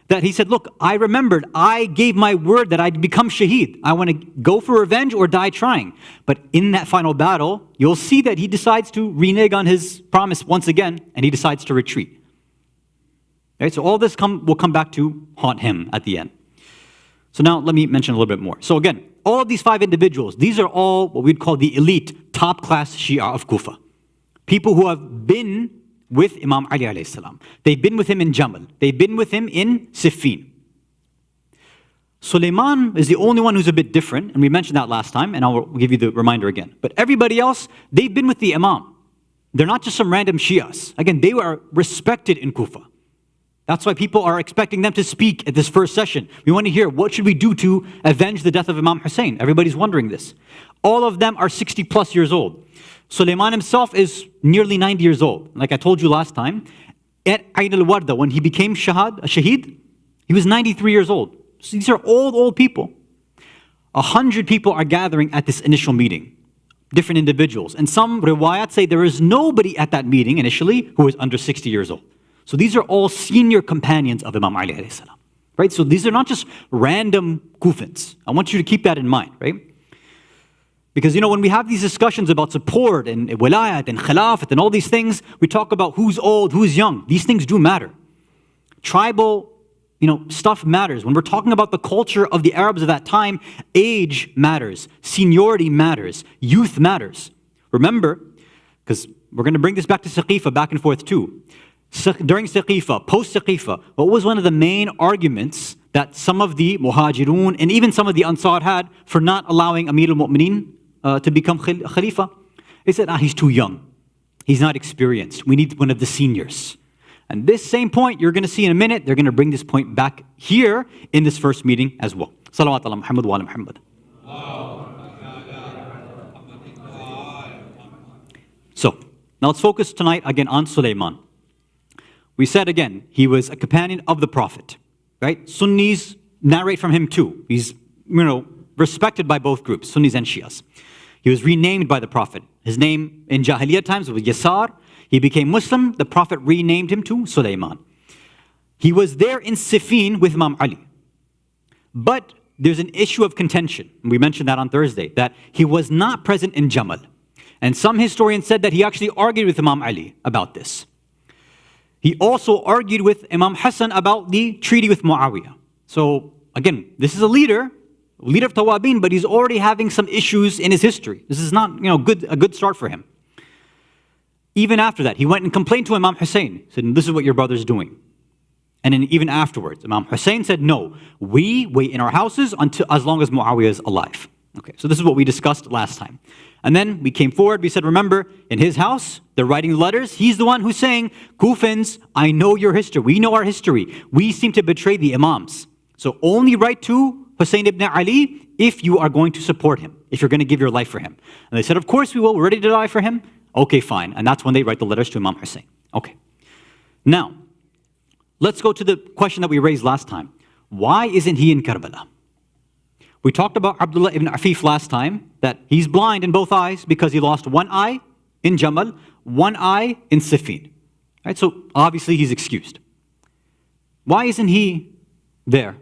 Speaker 2: That he said, look, I remembered, I gave my word that I'd become shaheed. I want to go for revenge or die trying. But in that final battle, you'll see that he decides to renege on his promise once again, and he decides to retreat. Right, so all this will come back to haunt him at the end. So now let me mention a little bit more. So again, all of these 5 individuals, these are all what we'd call the elite, top-class Shia of Kufa. People who have been with Imam Ali alayhi salam. They've been with him in Jamal. They've been with him in Siffin. Sulaiman is the only one who's a bit different, and we mentioned that last time, and I'll give you the reminder again. But everybody else, they've been with the Imam. They're not just some random Shias. Again, they were respected in Kufa. That's why people are expecting them to speak at this first session. We want to hear, what should we do to avenge the death of Imam Hussein? Everybody's wondering this. All of them are 60 plus years old. Sulaiman himself is nearly 90 years old. Like I told you last time, at Ain al-Warda, when he became a shaheed, he was 93 years old. So these are old people. 100 people are gathering at this initial meeting, different individuals. And some riwayat say there is nobody at that meeting initially who is under 60 years old. So these are all senior companions of Imam Ali alayhi salam, right? So these are not just random Kufans. I want you to keep that in mind, right? Because, when we have these discussions about support and wilayat and khilafat and all these things, we talk about who's old, who's young. These things do matter. Tribal, stuff matters. When we're talking about the culture of the Arabs of that time, age matters, seniority matters, youth matters. Remember, because we're going to bring this back to Saqifa, back and forth too. During Saqifa, post-Saqifa, what was one of the main arguments that some of the Muhajirun and even some of the Ansar had for not allowing Amir al-Mu'mineen to become Khalifa? They said, he's too young. He's not experienced. We need one of the seniors. And this same point, you're going to see in a minute, they're going to bring this point back here in this first meeting as well. Salawat ala Muhammad wa ala Muhammad. So, now let's focus tonight again on Sulaiman. We said again, he was a companion of the Prophet, right? Sunnis narrate from him too. He's, respected by both groups, Sunnis and Shias. He was renamed by the Prophet. His name in Jahiliyyah times was Yasar. He became Muslim. The Prophet renamed him to Sulaiman. He was there in Siffin with Imam Ali. But there's an issue of contention. We mentioned that on Thursday, that he was not present in Jamal. And some historians said that he actually argued with Imam Ali about this. He also argued with Imam Hasan about the treaty with Muawiyah. So again, this is a leader of Tawabin, but he's already having some issues in his history. This is not a good start for him. Even after that, he went and complained to Imam Hussein. He said, this is what your brother's doing. And then even afterwards, Imam Hussein said, no, we wait in our houses as long as Muawiyah is alive. Okay, so this is what we discussed last time. And then we came forward, we said, remember, in his house, they're writing letters. He's the one who's saying, Kufans, I know your history. We know our history. We seem to betray the Imams. So only write to Hussein ibn Ali if you are going to support him, if you're going to give your life for him. And they said, of course we will. We're ready to die for him. Okay, fine. And that's when they write the letters to Imam Hussein. Okay. Now, let's go to the question that we raised last time. Why isn't he in Karbala? We talked about Abdullah ibn Afif last time, that he's blind in both eyes because he lost one eye in Jamal, one eye in Siffin. Right? So obviously he's excused. Why isn't he there?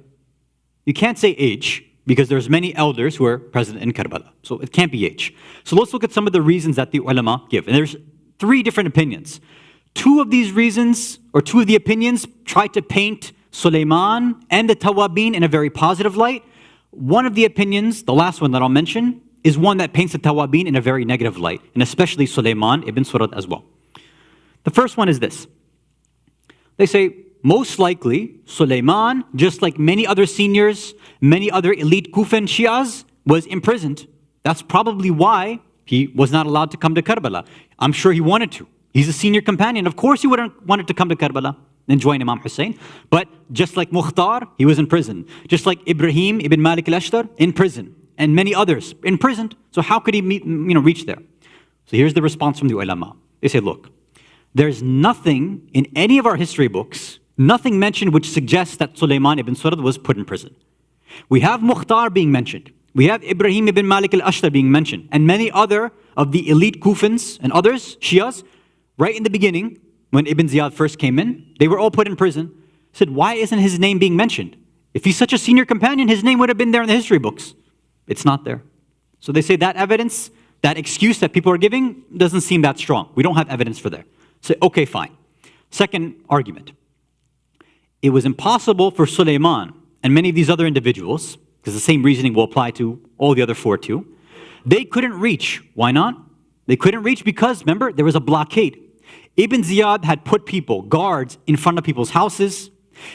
Speaker 2: You can't say age, because there's many elders who are present in Karbala. So it can't be age. So let's look at some of the reasons that the ulama give. And there's 3 different opinions. 2 of these reasons, or 2 of the opinions, try to paint Sulaiman and the Tawabin in a very positive light. One of the opinions, the last one that I'll mention, is one that paints the Tawabin in a very negative light, and especially Sulaiman ibn Surad as well. The first one is this. They say, most likely, Sulaiman, just like many other seniors, many other elite Kufan Shias, was imprisoned. That's probably why he was not allowed to come to Karbala. I'm sure he wanted to. He's a senior companion. Of course he would have wanted to come to Karbala and join Imam Hussein. But just like Mukhtar, he was in prison. Just like Ibrahim ibn Malik al-Ashtar, in prison. And many others, imprisoned. So how could he reach there? So here's the response from the ulama. They say, look, there's nothing in any of our history books, nothing mentioned which suggests that Sulaiman ibn Surad was put in prison. We have Mukhtar being mentioned. We have Ibrahim ibn Malik al-Ashtar being mentioned. And many other of the elite Kufans and others, Shias, right in the beginning, when Ibn Ziyad first came in, they were all put in prison. Said, why isn't his name being mentioned? If he's such a senior companion, his name would have been there in the history books. It's not there. So they say that evidence, that excuse that people are giving, doesn't seem that strong. We don't have evidence for that. Say, okay, fine. Second argument. It was impossible for Sulaiman and many of these other individuals, because the same reasoning will apply to all the other 4 too, they couldn't reach. Why not? They couldn't reach because, remember, there was a blockade. Ibn Ziyad had put people, guards, in front of people's houses.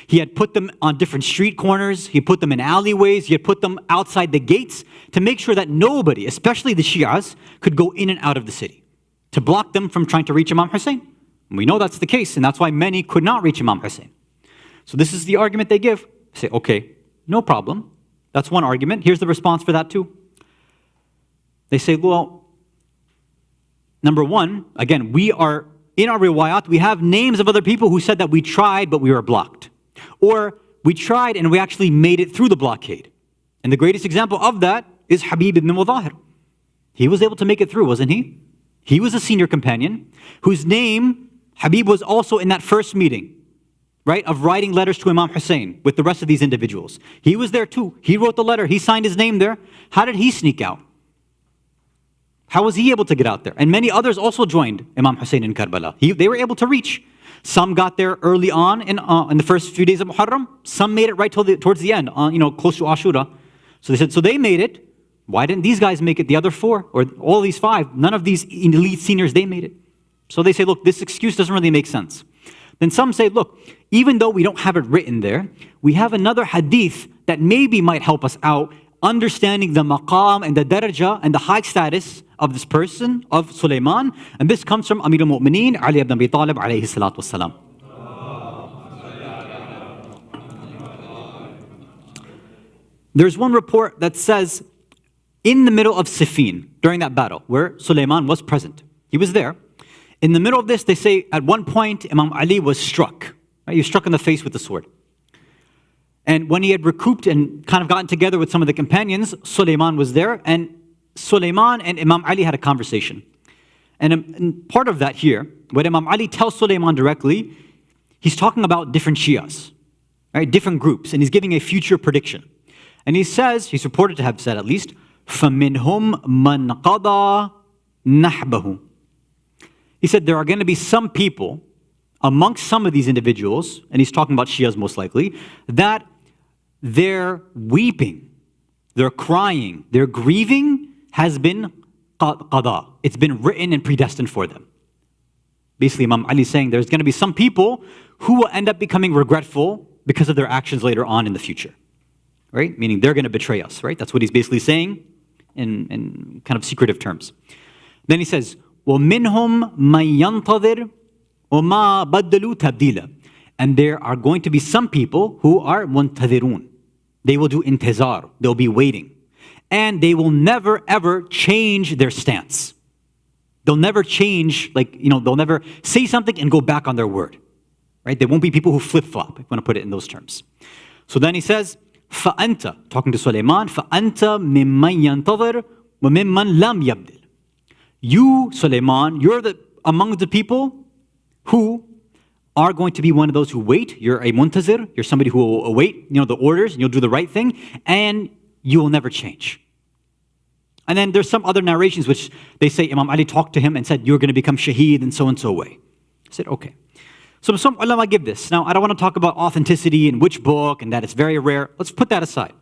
Speaker 2: He had put them on different street corners. He put them in alleyways. He had put them outside the gates to make sure that nobody, especially the Shias, could go in and out of the city, to block them from trying to reach Imam Hussein. And we know that's the case, and that's why many could not reach Imam Hussein. So this is the argument they give. They say, okay, no problem. That's one argument. Here's the response for that too. They say, well, number one, again, we are, in our riwayat, we have names of other people who said that we tried, but we were blocked. Or we tried and we actually made it through the blockade. And the greatest example of that is Habib ibn Mudahir. He was able to make it through, wasn't he? He was a senior companion whose name, Habib, was also in that first meeting, right, of writing letters to Imam Hussein with the rest of these individuals. He was there too. He wrote the letter. He signed his name there. How did he sneak out? How was he able to get out there? And many others also joined Imam Hussein in Karbala. They were able to reach. Some got there early on in the first few days of Muharram. Some made it right towards the end, close to Ashura. So they said, so they made it. Why didn't these guys make it? The other four, or all these five, none of these elite seniors, they made it. So they say, look, this excuse doesn't really make sense. Then some say, look, even though we don't have it written there, we have another hadith that maybe might help us out understanding the maqam and the daraja and the high status of this person, of Sulaiman. And this comes from Amir al-Mu'mineen, Ali ibn Abi Talib, alayhi salatu wassalam. There's one report that says, in the middle of Siffin, during that battle, where Sulaiman was present, he was there. In the middle of this, they say, at one point, Imam Ali was struck. Right? He was struck in the face with the sword. And when he had recouped and kind of gotten together with some of the companions, Sulaiman was there, and Sulaiman and Imam Ali had a conversation. And part of that here, when Imam Ali tells Sulaiman directly, he's talking about different Shias, right? Different groups, and he's giving a future prediction. And he says, he's reported to have said at least, فَمِنْهُمْ مَنْ قَضَى نَحْبَهُ. He said there are going to be some people amongst some of these individuals, and he's talking about Shias most likely, that their weeping, their crying, their grieving has been qada. It's been written and predestined for them. Basically, Imam Ali is saying there's going to be some people who will end up becoming regretful because of their actions later on in the future. Right? Meaning they're going to betray us, right? That's what he's basically saying in kind of secretive terms. Then he says, وَمِنْهُمْ مَنْ يَنْتَظِرْ وَمَا بَدَّلُوا تَبْدِيلًا. And there are going to be some people who are muntadhirun. They will do intizar. They'll be waiting. And they will never ever change their stance. They'll never change, they'll never say something and go back on their word. Right? They won't be people who flip-flop, if you want to put it in those terms. So then he says, فَأَنْتَ, talking to Sulaiman, فَأَنْتَ مِمَّنْ يَنْتَظِرْ وَمِمَّنْ لَمْ يَبْدِلْ. You, Sulaiman, you're among the people who are going to be one of those who wait. You're a muntazir. You're somebody who will await, the orders, and you'll do the right thing, and you will never change. And then there's some other narrations which they say Imam Ali talked to him and said, you're going to become shaheed in so-and-so way. I said, okay. So some ulama give this. Now, I don't want to talk about authenticity and which book and that it's very rare. Let's put that aside.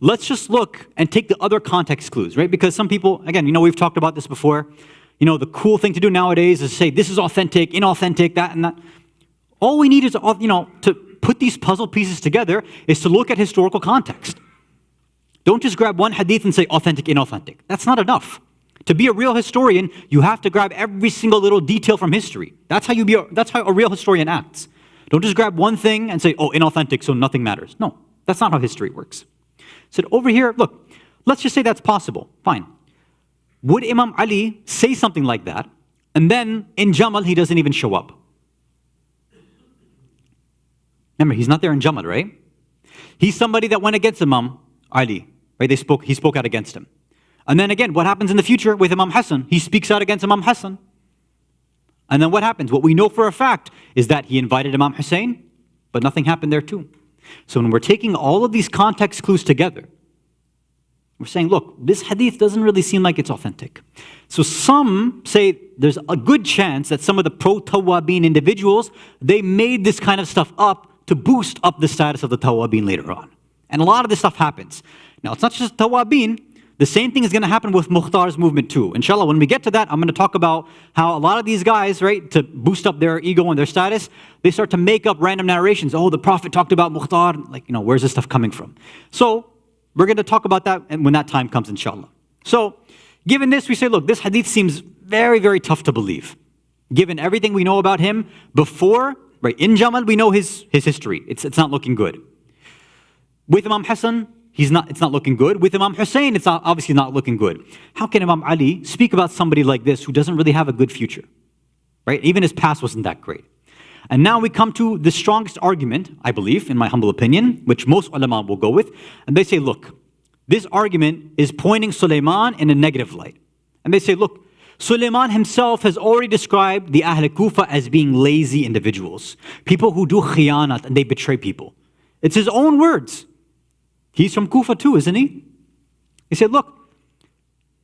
Speaker 2: Let's just look and take the other context clues, right? Because some people, again, we've talked about this before. The cool thing to do nowadays is say, this is authentic, inauthentic, that and that. All we need is, to put these puzzle pieces together is to look at historical context. Don't just grab one hadith and say authentic, inauthentic. That's not enough. To be a real historian, you have to grab every single little detail from history. That's how a real historian acts. Don't just grab one thing and say, oh, inauthentic, so nothing matters. No, that's not how history works. So over here, look, let's just say that's possible. Fine. Would Imam Ali say something like that, and then in Jamal, he doesn't even show up? Remember, he's not there in Jamal, right? He's somebody that went against Imam Ali, right? He spoke out against him. And then again, what happens in the future with Imam Hasan? He speaks out against Imam Hasan. And then what happens? What we know for a fact is that he invited Imam Hussein, but nothing happened there too. So when we're taking all of these context clues together, we're saying, look, this hadith doesn't really seem like it's authentic. So some say there's a good chance that some of the pro-Tawwabin individuals, they made this kind of stuff up to boost up the status of the Tawwabin later on. And a lot of this stuff happens. Now, it's not just Tawwabin. The same thing is going to happen with Mukhtar's movement too. Inshallah, when we get to that, I'm going to talk about how a lot of these guys, right, to boost up their ego and their status, they start to make up random narrations. Oh, the Prophet talked about Mukhtar. Like, where's this stuff coming from? So we're going to talk about that when that time comes, inshallah. So given this, we say, look, this hadith seems very, very tough to believe. Given everything we know about him before, right, in Jamal, we know his history. It's not looking good. With Imam Hasan, it's not looking good. With Imam Hussein, it's obviously not looking good. How can Imam Ali speak about somebody like this who doesn't really have a good future? Right? Even his past wasn't that great. And now we come to the strongest argument, I believe, in my humble opinion, which most ulama will go with. And they say, look, this argument is pointing Sulaiman in a negative light. And they say, look, Sulaiman himself has already described the Ahl Kufa as being lazy individuals. People who do khiyanat and they betray people. It's his own words. He's from Kufa too, isn't he? He said, look,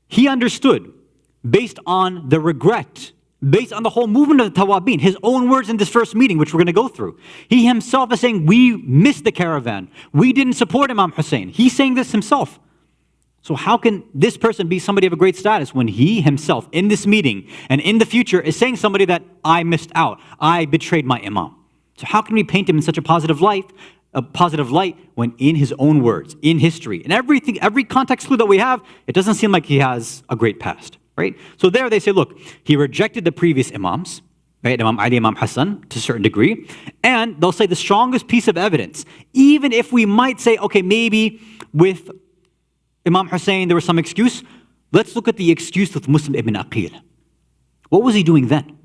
Speaker 2: he understood based on the regret, based on the whole movement of the Tawabin, his own words in this first meeting, which we're going to go through. He himself is saying, we missed the caravan. We didn't support Imam Hussein. He's saying this himself. So how can this person be somebody of a great status when he himself, in this meeting and in the future, is saying somebody that I missed out, I betrayed my Imam? So how can we paint him in such a positive light when in his own words, in history, in everything, every context clue that we have, it doesn't seem like he has a great past, right? So there they say, look, he rejected the previous Imams, right? Imam Ali, Imam Hasan, to a certain degree, and they'll say the strongest piece of evidence, even if we might say, okay, maybe with Imam Hussein there was some excuse, let's look at the excuse with Muslim ibn Aqil. What was he doing then?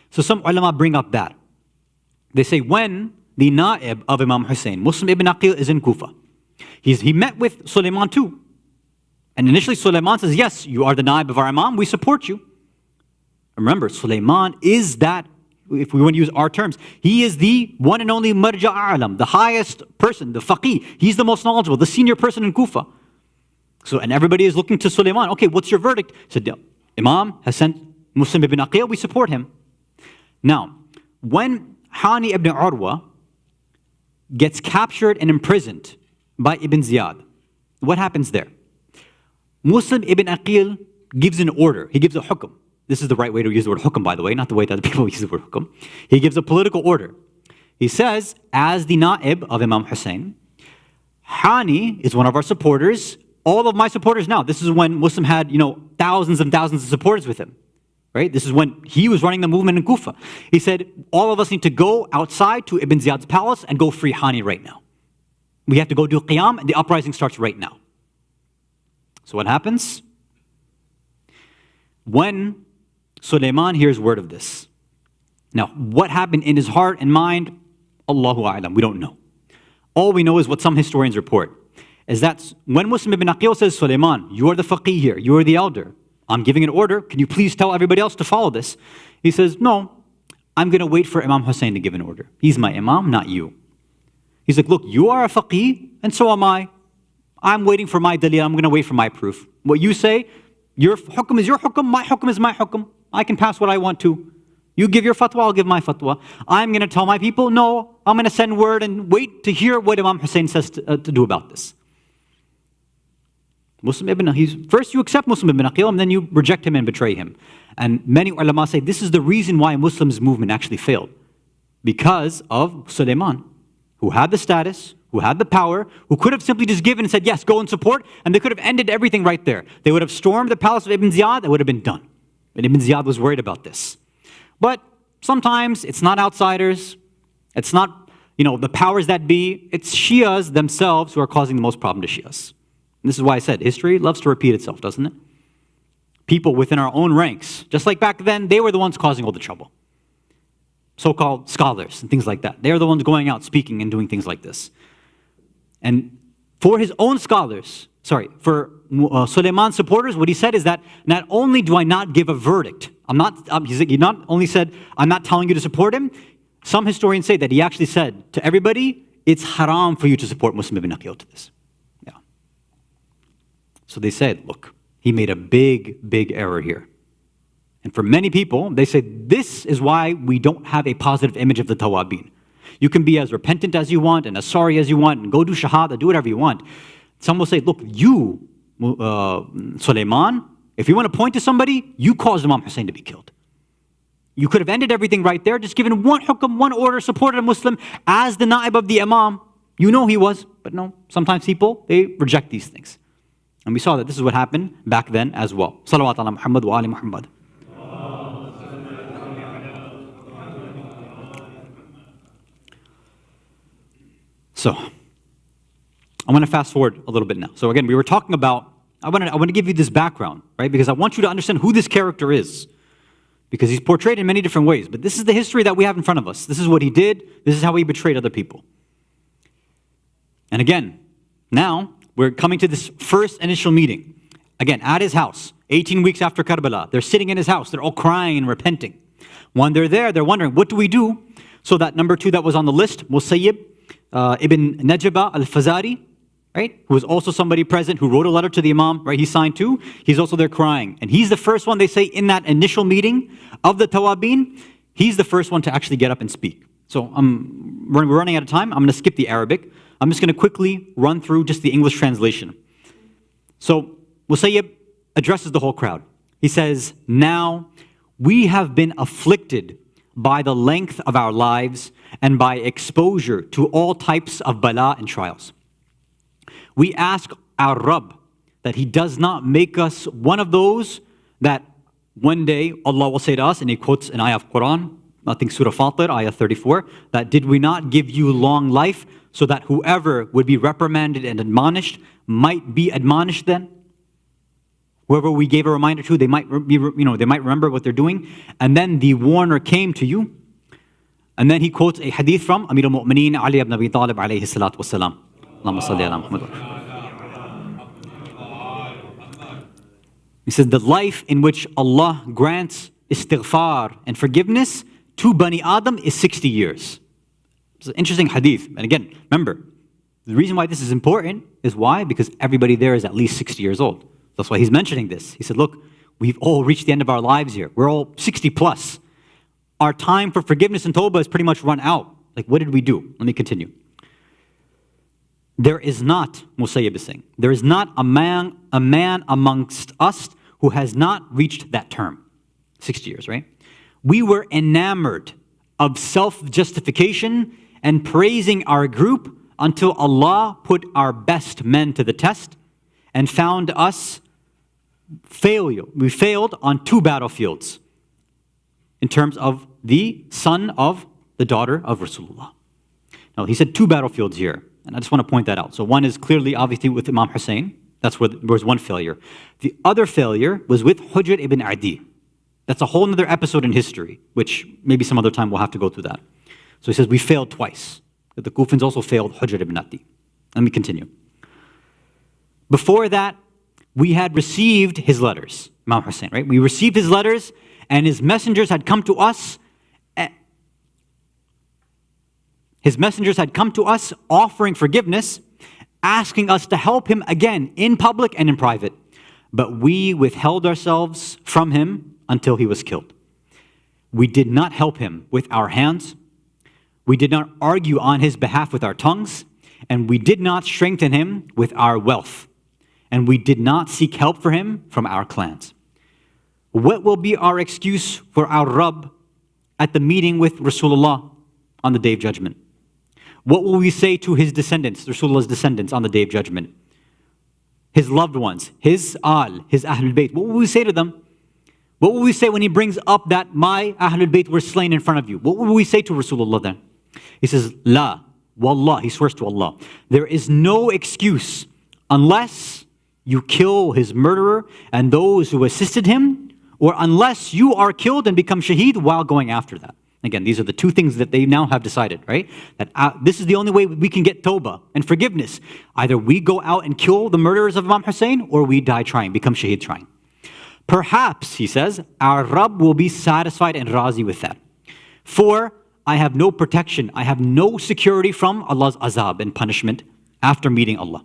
Speaker 2: So some ulama bring up that. They say when the Na'ib of Imam Hussein, Muslim ibn Aqil, is in Kufa, he met with Sulaiman too. And initially Sulaiman says, yes, you are the Na'ib of our Imam, we support you. Remember, Sulaiman is that, if we want to use our terms, he is the one and only Marja A'lam, the highest person, the faqih. He's the most knowledgeable, the senior person in Kufa. So, and everybody is looking to Sulaiman. Okay, what's your verdict? He said, Imam has sent Muslim ibn Aqil, we support him. Now, when Hani ibn Urwa gets captured and imprisoned by Ibn Ziyad, what happens there? Muslim ibn Aqil gives an order. He gives a hukum. This is the right way to use the word hukum, by the way, not the way that people use the word hukum. He gives a political order. He says, as the Na'ib of Imam Hussein, Hani is one of our supporters. All of my supporters now. This is when Muslim had, thousands and thousands of supporters with him. Right? This is when he was running the movement in Kufa. He said, all of us need to go outside to Ibn Ziyad's palace and go free Hani right now. We have to go do qiyam, and the uprising starts right now. So what happens? When Sulaiman hears word of this. Now, what happened in his heart and mind? Allahu A'lam, we don't know. All we know is what some historians report, is that when Muslim ibn Aqil says, Sulaiman, you are the faqih here, you are the elder, I'm giving an order, can you please tell everybody else to follow this? He says, no, I'm going to wait for Imam Hussein to give an order. He's my Imam, not you. He's like, look, you are a faqih, and so am I. I'm waiting for my dalil, I'm going to wait for my proof. What you say, your hukum is your hukum, my hukum is my hukum. I can pass what I want to. You give your fatwa, I'll give my fatwa. I'm going to tell my people, no, I'm going to send word and wait to hear what Imam Hussein says to do about this. First you accept Muslim ibn Aqil and then you reject him and betray him. And many ulama say this is the reason why Muslims movement actually failed. Because of Sulaiman, who had the status, who had the power, who could have simply just given and said, yes, go and support, and they could have ended everything right there. They would have stormed the palace of Ibn Ziyad, it would have been done. And Ibn Ziyad was worried about this. But sometimes it's not outsiders, it's not the powers that be, it's Shias themselves who are causing the most problem to Shias. And this is why I said history loves to repeat itself, doesn't it? People within our own ranks, just like back then, they were the ones causing all the trouble. So-called scholars and things like that. They're the ones going out speaking and doing things like this. And for his own scholars, for Sulaiman's supporters, what he said is that not only do I not give a verdict, he not only said, I'm not telling you to support him. Some historians say that he actually said to everybody, it's haram for you to support Muslim ibn Aqil to this. Yeah. So they said, look, he made a big, big error here. And for many people, they say this is why we don't have a positive image of the Tawabin. You can be as repentant as you want and as sorry as you want and go do shahada, do whatever you want. Some will say, look, you Sulaiman, if you want to point to somebody, you caused Imam Hussein to be killed. You could have ended everything right there, just given one hukam, one order, supported a Muslim as the na'ib of the Imam. You know he was, but no, sometimes people, they reject these things. And we saw that this is what happened back then as well. Salawat ala Muhammad wa ali Muhammad. So, I want to fast forward a little bit now. So again, we were talking about, I want to give you this background, right? Because I want you to understand who this character is. Because he's portrayed in many different ways. But this is the history that we have in front of us. This is what he did. This is how he betrayed other people. And again, now we're coming to this first initial meeting. Again, at his house, 18 weeks after Karbala. They're sitting in his house. They're all crying and repenting. When they're there, they're wondering, what do we do? So that number 2 that was on the list, Musayyib ibn Najaba al-Fazari, right? Who was also somebody present who wrote a letter to the Imam, right? He signed too. He's also there crying. And he's the first one, they say, in that initial meeting of the Tawabin, he's the first one to actually get up and speak. So we're running out of time. I'm going to skip the Arabic. I'm just going to quickly run through just the English translation. So Musayyib addresses the whole crowd. He says, now we have been afflicted by the length of our lives and by exposure to all types of bala and trials. We ask our Rabb that He does not make us one of those that one day Allah will say to us, and He quotes an ayah of Quran, I think Surah Fatir, ayah 34, that did we not give you long life so that whoever would be reprimanded and admonished might be admonished then? Whoever we gave a reminder to, they might be, they might remember what they're doing. And then the warner came to you. And then he quotes a hadith from Amir al-Mu'mineen Ali ibn Abi Talib alayhi salatu wasalam. He says the life in which Allah grants istighfar and forgiveness to Bani Adam is 60 years. It's an interesting hadith. And again, remember, the reason why this is important is why? Because everybody there is at least 60 years old. That's why he's mentioning this. He said, look, we've all reached the end of our lives here. We're all 60 plus. Our time for forgiveness and tawbah is pretty much run out. Like, what did we do? Let me continue. There is not, Musayyib is saying, there is not a man amongst us who has not reached that term. 60 years, right? We were enamored of self-justification and praising our group until Allah put our best men to the test and found us failure. We failed on 2 battlefields in terms of the son of the daughter of Rasulullah. Now, he said 2 battlefields here. And I just want to point that out. So one is clearly, obviously, with Imam Hussein. That's where there was one failure. The other failure was with Hujr ibn Adi. That's a whole other episode in history, which maybe some other time we'll have to go through that. So he says, we failed twice. The Kufans also failed Hujr ibn Adi. Let me continue. Before that, we had received his letters, Imam Hussein, right? We received his letters, and his messengers had come to us. His messengers had come to us offering forgiveness, asking us to help him again in public and in private. But we withheld ourselves from him until he was killed. We did not help him with our hands. We did not argue on his behalf with our tongues. And we did not strengthen him with our wealth. And we did not seek help for him from our clans. What will be our excuse for our Rabb at the meeting with Rasulullah on the Day of Judgment? What will we say to his descendants, Rasulullah's descendants, on the Day of Judgment? His loved ones, his his Ahlul Bayt. What will we say to them? What will we say when he brings up that my Ahlul Bayt were slain in front of you? What will we say to Rasulullah then? He says, La, Wallah, he swears to Allah. There is no excuse unless you kill his murderer and those who assisted him, or unless you are killed and become shaheed while going after that. Again, these are the 2 things that they now have decided, right? That this is the only way we can get tawbah and forgiveness. Either we go out and kill the murderers of Imam Hussein, or we die trying, become shaheed trying. Perhaps, he says, our Rabb will be satisfied and razi with that. For I have no protection, I have no security from Allah's azab and punishment after meeting Allah.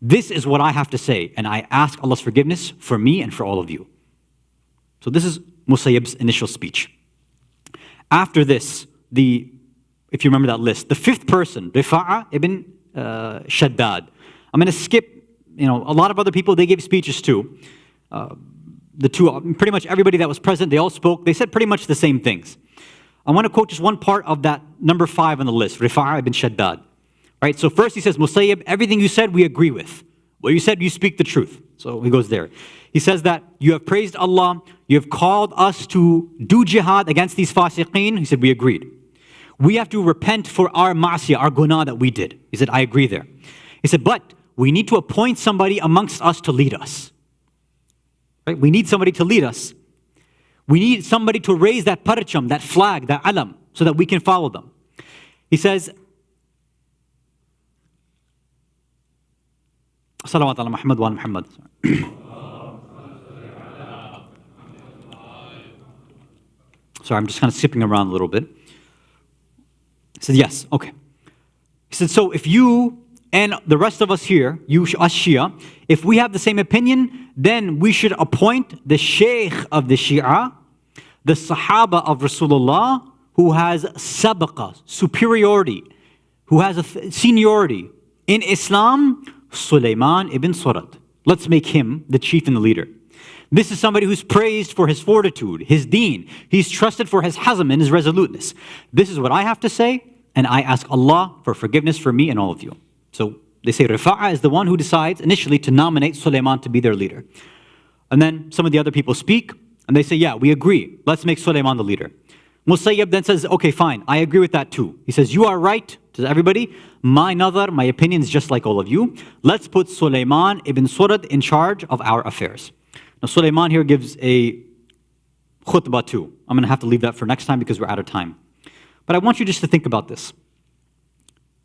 Speaker 2: This is what I have to say, and I ask Allah's forgiveness for me and for all of you. So this is Musayyib's initial speech. After this, if you remember that list, the 5th person, Rifa'a ibn Shaddad. I'm going to skip a lot of other people, they gave speeches too. Pretty much everybody that was present, they all spoke. They said pretty much the same things. I want to quote just one part of that number 5 on the list, Rifa'a ibn Shaddad. Right, so first he says, Musayyib, everything you said we agree with. What you said, you speak the truth. So he goes there. He says that you have praised Allah, you have called us to do jihad against these fasiqeen. He said, we agreed. We have to repent for our Marsiya, our guna that we did. He said, I agree there. He said, but we need to appoint somebody amongst us to lead us. Right? We need somebody to lead us. We need somebody to raise that parcham, that flag, that alam, so that we can follow them. He says, Salawat ala Muhammad wa ala Muhammad. Sorry, I'm just kind of skipping around a little bit. He said, yes, okay. He said, so if you and the rest of us here, us Shia, if we have the same opinion, then we should appoint the Sheikh of the Shia, the Sahaba of Rasulullah, who has sabaqa, superiority, who has a seniority in Islam, Sulaiman ibn Surat. Let's make him the chief and the leader. This is somebody who's praised for his fortitude, his deen. He's trusted for his hazm and his resoluteness. This is what I have to say, and I ask Allah for forgiveness for me and all of you. So they say Rifa'a is the one who decides initially to nominate Sulaiman to be their leader. And then some of the other people speak, and they say, yeah, we agree. Let's make Sulaiman the leader. Musayyib then says, okay, fine, I agree with that too. He says, you are right, to everybody. My nazar, my opinion is just like all of you. Let's put Sulaiman ibn Surat in charge of our affairs. Now Sulaiman here gives a khutbah too. I'm going to have to leave that for next time because we're out of time. But I want you just to think about this.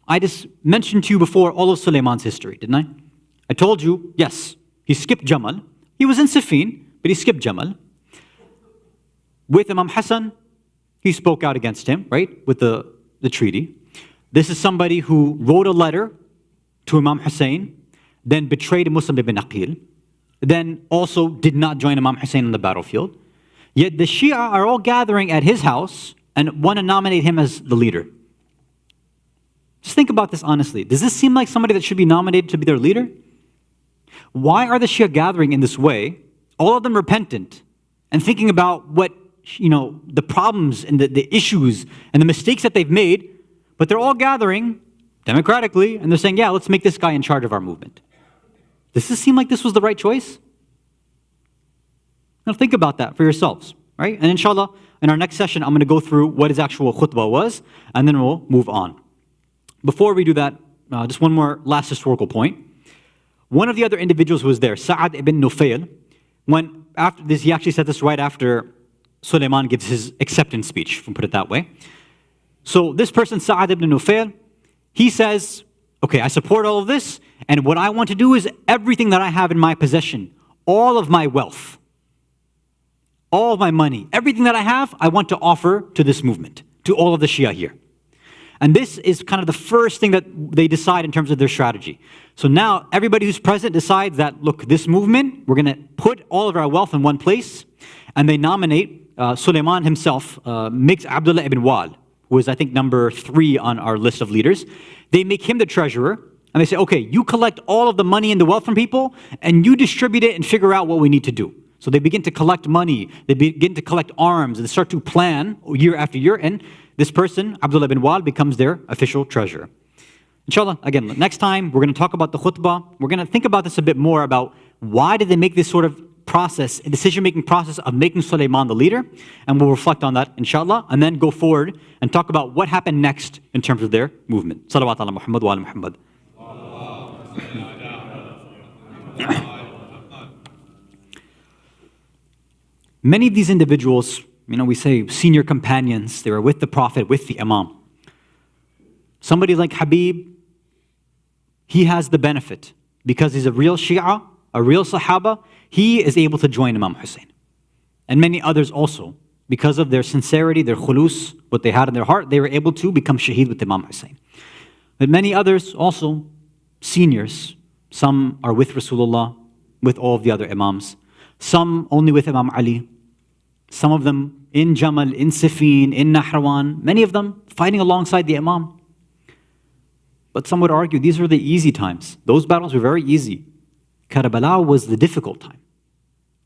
Speaker 2: I just mentioned to you before all of Sulaiman's history, didn't I? I told you, yes, he skipped Jamal. He was in Siffin, but he skipped Jamal. With Imam Hasan, he spoke out against him, right, with the treaty. This is somebody who wrote a letter to Imam Hussein, then betrayed Muslim ibn Aqil, then also did not join Imam Hussein on the battlefield. Yet the Shia are all gathering at his house and want to nominate him as the leader. Just think about this honestly. Does this seem like somebody that should be nominated to be their leader? Why are the Shia gathering in this way, all of them repentant, and thinking about what, the problems and the issues and the mistakes that they've made, but they're all gathering democratically, and they're saying, yeah, let's make this guy in charge of our movement. Does this seem like this was the right choice? Now think about that for yourselves, right? And inshallah, in our next session, I'm going to go through what his actual khutbah was, and then we'll move on. Before we do that, just one more last historical point. One of the other individuals who was there, Sa'ad ibn Nufayl, when after this, he actually said this right after Sulaiman gives his acceptance speech, if we put it that way. So this person, Sa'ad ibn Nufayl, he says, okay, I support all of this, and what I want to do is everything that I have in my possession, all of my wealth, all of my money, everything that I have, I want to offer to this movement, to all of the Shia here. And this is kind of the first thing that they decide in terms of their strategy. So now everybody who's present decides that, look, this movement, we're going to put all of our wealth in one place, and they nominate Sulaiman himself, makes Abdullah ibn Wal, who is I think number 3 on our list of leaders. They make him the treasurer, and they say, okay, you collect all of the money and the wealth from people, and you distribute it and figure out what we need to do. So they begin to collect money, they begin to collect arms, and they start to plan year after year, and this person, Abdullah ibn Wal, becomes their official treasurer. Inshallah, again, next time we're going to talk about the khutbah. We're going to think about this a bit more about why did they make this sort of process, a decision-making process of making Sulaiman the leader, and we'll reflect on that, inshallah, and then go forward and talk about what happened next in terms of their movement. Salawat ala Muhammad wa ala Muhammad. Many of these individuals, we say senior companions, they were with the Prophet, with the Imam. Somebody like Habib, he has the benefit because he's a real Shia, a real Sahaba, he is able to join Imam Hussein. And many others also, because of their sincerity, their khulus, what they had in their heart, they were able to become shaheed with Imam Hussein. But many others also, seniors, some are with Rasulullah, with all of the other Imams, some only with Imam Ali, some of them in Jamal, in Siffin, in Nahrawan, many of them fighting alongside the Imam. But some would argue these were the easy times. Those battles were very easy. Karbala was the difficult time.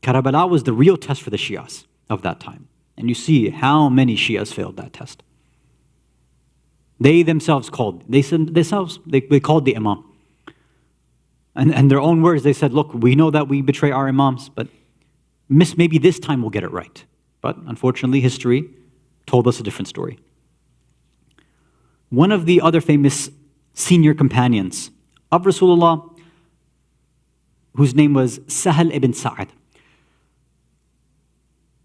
Speaker 2: Karbala was the real test for the Shias of that time. And you see how many Shias failed that test. They themselves called, they called the Imam. And in their own words, they said, look, we know that we betray our Imams, but maybe this time we'll get it right. But unfortunately, history told us a different story. One of the other famous senior companions of Rasulullah, whose name was Sahal ibn Sa'ad,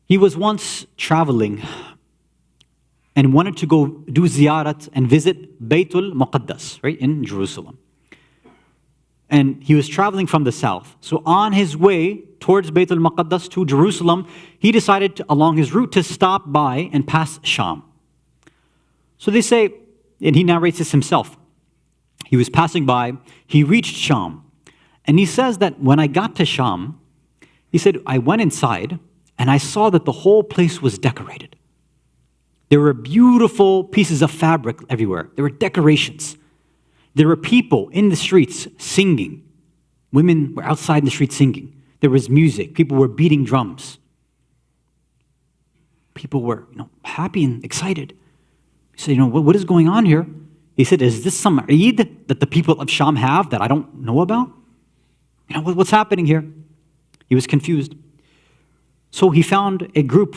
Speaker 2: he was once traveling and wanted to go do ziyarat and visit Baytul Muqaddas, right, in Jerusalem. And he was traveling from the south. So on his way towards Baytul Muqaddas to Jerusalem, he decided along his route to stop by and pass Sham. So they say, and he narrates this himself, he was passing by, he reached Sham. And he says that when I got to Sham, he said, I went inside and I saw that the whole place was decorated. There were beautiful pieces of fabric everywhere. There were decorations. There were people in the streets singing. Women were outside in the streets singing. There was music. People were beating drums. People were, happy and excited. He said, what is going on here? He said, is this some Eid that the people of Sham have that I don't know about? What's happening here? He was confused. So he found a group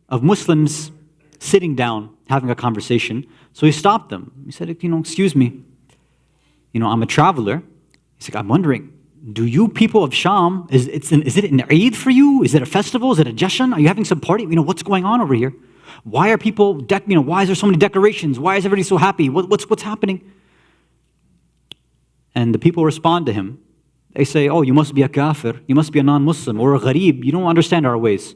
Speaker 2: of Muslims sitting down, having a conversation. So he stopped them. He said, excuse me. I'm a traveler. He's like, I'm wondering, do you people of Sham, is it an Eid for you? Is it a festival? Is it a Jashan? Are you having some party? What's going on over here? Why are people, why is there so many decorations? Why is everybody so happy? What's happening? And the people respond to him. They say, oh, you must be a kafir, you must be a non-Muslim, or a gharib, you don't understand our ways.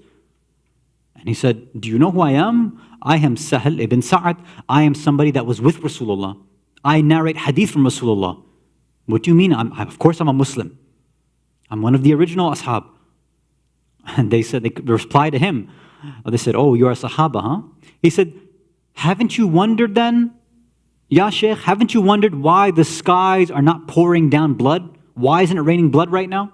Speaker 2: And he said, do you know who I am? I am Sahal ibn Sa'ad. I am somebody that was with Rasulullah. I narrate hadith from Rasulullah. What do you mean? Of course I'm a Muslim. I'm one of the original ashab. And they replied to him. They said, oh, you're a sahaba, huh? He said, haven't you wondered then, Ya Shaykh, haven't you wondered why the skies are not pouring down blood? Why isn't it raining blood right now?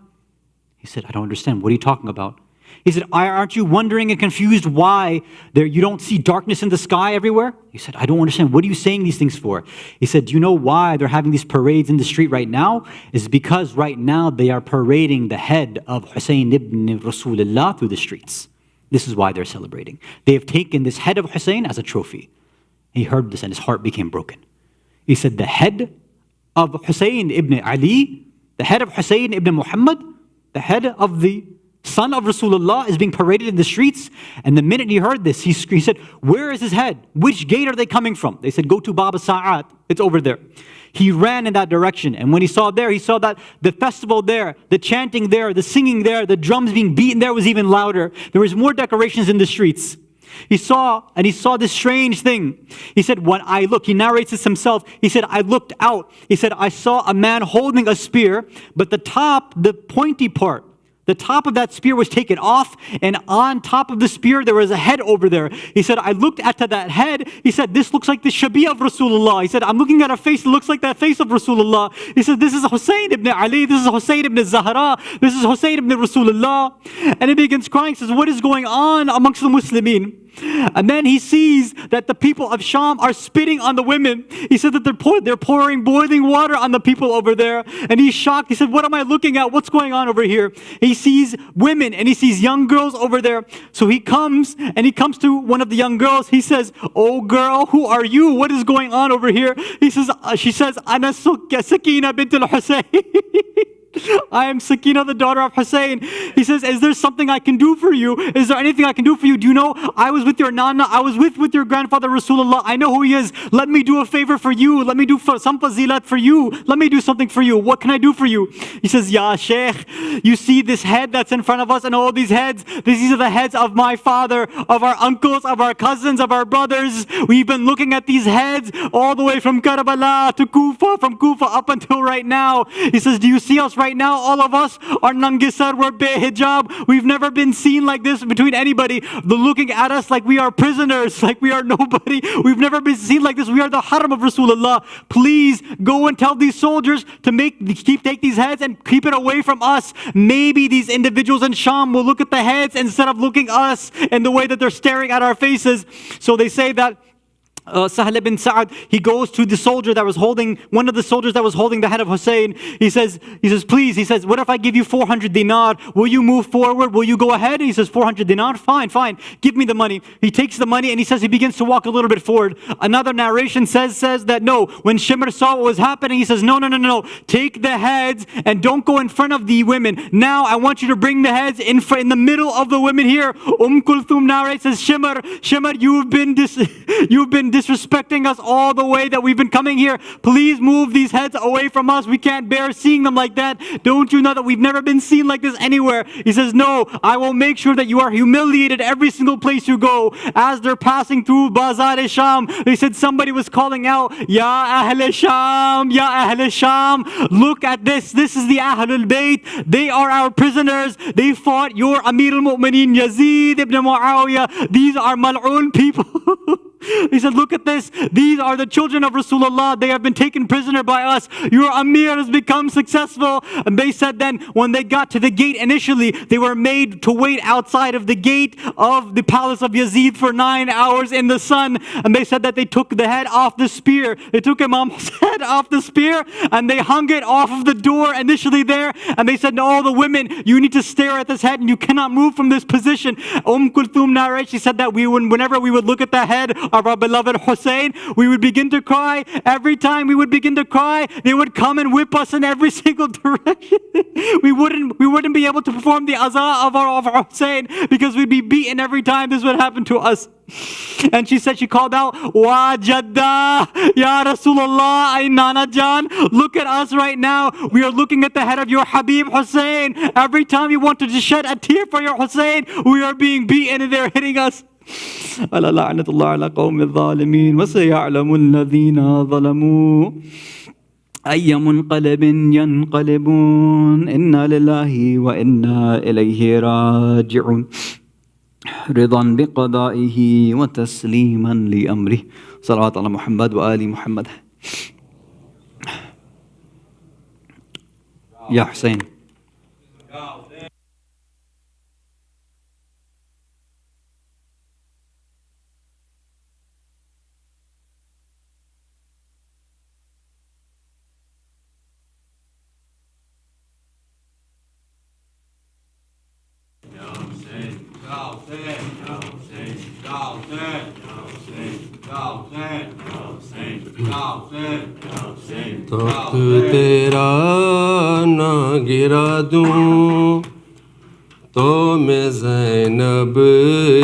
Speaker 2: He said, I don't understand. What are you talking about? He said, aren't you wondering and confused why you don't see darkness in the sky everywhere? He said, I don't understand. What are you saying these things for? He said, do you know why they're having these parades in the street right now? It's because right now they are parading the head of Hussein ibn Rasulullah through the streets. This is why they're celebrating. They have taken this head of Hussein as a trophy. He heard this and his heart became broken. He said, the head of Hussein ibn Ali, the head of Hussein ibn Muhammad, the head of the son of Rasulullah is being paraded in the streets. And the minute he heard this, he said, where is his head? Which gate are they coming from? They said, go to Bab Sa'at. It's over there. He ran in that direction. And when he saw that the festival there, the chanting there, the singing there, the drums being beaten there was even louder. There was more decorations in the streets. He saw this strange thing. He said, when I looked, he narrates this himself. He said, I looked out. He said, I saw a man holding a spear, but the pointy part, the top of that spear was taken off, and on top of the spear there was a head over there. He said, I looked at that head. He said, this looks like the Shabi of Rasulullah. He said, I'm looking at a face that looks like that face of Rasulullah. He said, this is Hussein ibn Ali, this is Hussein ibn Zahra, this is Hussein ibn Rasulullah. And he begins crying, says, what is going on amongst the Muslimin? And then he sees that the people of Sham are spitting on the women. He said that they're pouring boiling water on the people over there. And he's shocked. He said, what am I looking at? What's going on over here? He sees women and he sees young girls over there. So he comes to one of the young girls. He says, oh girl, who are you? What is going on over here? She says, Ana Sakina bint al-Husayn. I am Sakina, the daughter of Hussein. He says, is there something I can do for you? Is there anything I can do for you? Do you know, I was with your nana, I was with your grandfather Rasulullah. I know who he is. Let me do a favor for you. Let me do some fazilat for you. Let me do something for you. What can I do for you? He says, Ya Shaykh, you see this head that's in front of us and all these heads? These are the heads of my father, of our uncles, of our cousins, of our brothers. We've been looking at these heads all the way from Karbala to Kufa, from Kufa up until right now. He says, do you see us right right now, all of us are nangisar, we're behijab. We've never been seen like this between anybody. They're looking at us like we are prisoners, like we are nobody. We've never been seen like this. We are the haram of Rasulullah. Please go and tell these soldiers to take these heads and keep it away from us. Maybe these individuals in Sham will look at the heads instead of looking us in the way that they're staring at our faces. So they say that Sahl ibn Sa'ad, he goes to the soldier that was holding, one of the soldiers that was holding the head of Hussein. He says, please, he says, what if I give you 400 dinar? Will you move forward? Will you go ahead? He says, 400 dinar? Fine. Give me the money. He takes the money and he says he begins to walk a little bit forward. Another narration says that no, when Shimr saw what was happening, he says, no. Take the heads and don't go in front of the women. Now I want you to bring the heads in the middle of the women here. Kulthum narrates, says, Shimr, you've been disrespecting us all the way that we've been coming here. Please move these heads away from us. We can't bear seeing them like that. Don't you know that we've never been seen like this anywhere? He says, no, I will make sure that you are humiliated every single place you go. As they're passing through Bazar-e-Sham, they said somebody was calling out, Ya Ahl-e-Sham, Ya Ahl-e-Sham. Look at this. This is the Ahlul Bayt. They are our prisoners. They fought your Amir al-Mu'mineen, Yazid ibn Muawiyah. These are mal'oon people. He said, look at this. These are the children of Rasulullah. They have been taken prisoner by us. Your Amir has become successful. And they said then, when they got to the gate initially, they were made to wait outside of the gate of the palace of Yazid for 9 hours in the sun. And they said that they took the head off the spear. They took Imam's head off the spear and they hung it off of the door initially there. And they said to all the women, you need to stare at this head and you cannot move from this position. Kulthum narrates, she said that whenever we would look at the head of our beloved Hussein, we would begin to cry. Every time we would begin to cry, they would come and whip us in every single direction. We wouldn't be able to perform the azaa of our Hussein because we'd be beaten every time this would happen to us. And she said, she called out, Wa Jadda, Ya Rasulullah, ay Nana Jan, look at us right now. We are looking at the head of your Habib Hussein. Every time you wanted to shed a tear for your Hussein, we are being beaten and they're hitting us. ألا لعنة الله على قوم الظالمين وسيعلم الذين ظلموا أي منقلب ينقلبون إنا لله وإنا إليه راجعون رضا بقضائه وتسليما لأمره صلوات على محمد وآل محمد. يا حسين.
Speaker 7: तख्त तेरा ना गिरा दूं तो मैं ज़ैनब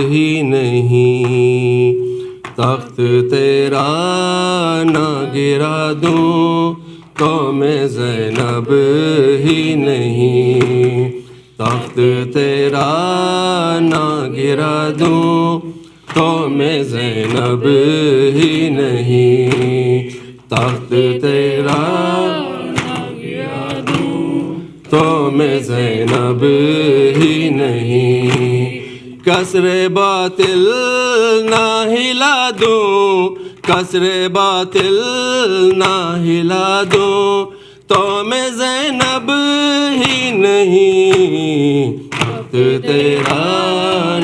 Speaker 7: ही नहीं तख्त तेरा ना गिरा दूं तो मैं ज़ैनब ही नहीं तख्त तेरा ना गिरा दूं तो मैं ज़ैनब ही नहीं तख्त तेरा ना गिरा दूं तो मैं ज़ैनब ही नहीं कसरे बातिल ना हिला दूं कसरे बातिल ना हिला दूं तो मैं ज़ैनब ही नहीं तख्त तेरा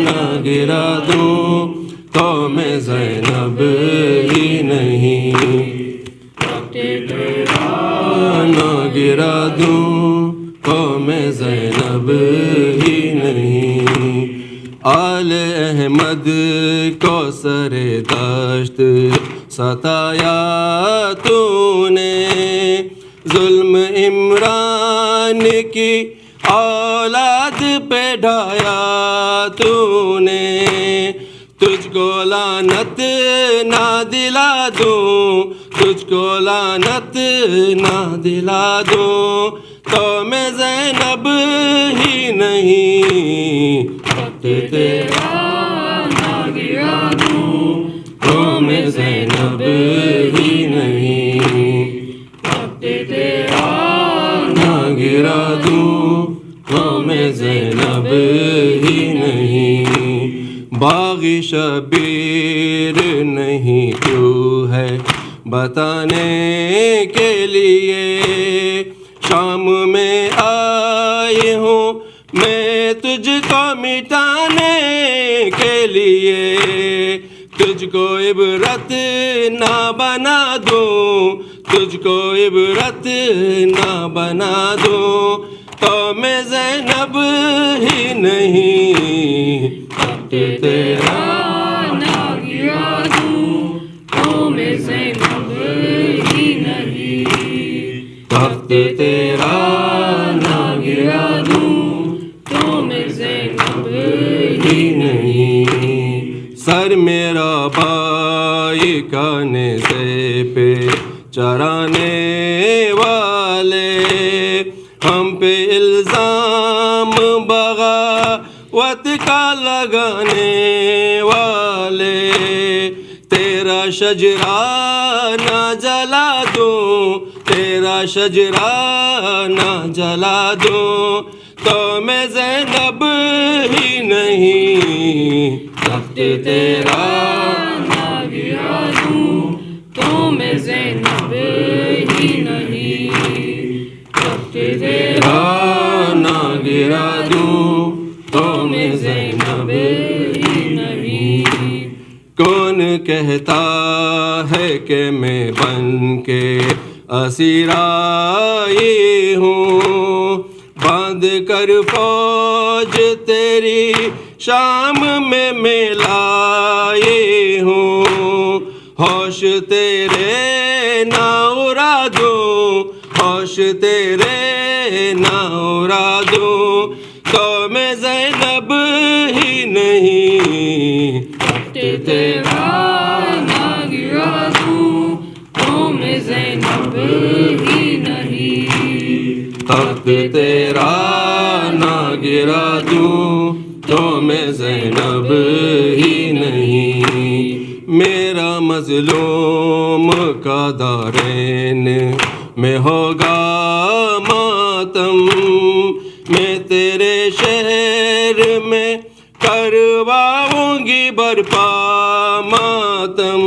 Speaker 7: ना गिरा दूं तो मैं ज़ैनब ही नहीं तख्त तेरा ना गिरा दूं तो मैं ज़ैनब ही नहीं आले अहमद को सरे दश्त सताया तूने जुल्म इमरान की औलाद पे ढाया तूने तुझको लानत ना दिला दूं तुझको लानत ना दिला दूं तो मैं ज़ैनब ही नहीं तख्त तेरा ना गिरा दूं तो मैं ज़ैनब ही नहीं तख्त तेरा ना गिरा باغ شبیر نہیں تو ہے بتانے کے لیے، شام میں آئی ہوں میں تجھ کو مٹانے کے لیے، تجھ کو عبرت نہ بنا دوں، تجھ کو عبرت نہ بنا دوں، تو میں زینب ہی نہیں، تخت تیرا نہ گرا دوں، تو میں زینب ہی نہیں، تخت تیرا نہ گرا دوں، تو میں زینب ہی نہیں۔ سر میرا بھائی کانے سے پہ چرانے والے، ہم پہ الزام بغاوت کا لگانے والے، تیرا شجرہ نہ جلا دوں، تیرا شجرہ نہ جلا دوں، تو میں زینب ہی نہیں، تخت تیرا نہ گرا دوں، تو میں زینب ہی نہیں، تخت تیرا نہ گرا دوں، تو میں زینب ہی نہیں۔ کون کہتا ہے کہ میں بن کے اسیر آئی ہوں، باندھ کر فوج تیری شام میں لائی ہوں، ہوش تیرے نہ اڑا دوں، ہوش تیرے نہ اڑا دوں، تو میں زینب ہی نہیں، تخت تیرا نہ گرا دوں، تو میں زینب ہی نہیں، تخت تیرا نہ گرا دوں، تو میں زینب ہی نہیں۔ میرا مظلوم کا دارین میں ہوگا ماتم، میں تیرے شہر میں کرواؤں گی برپا ماتم،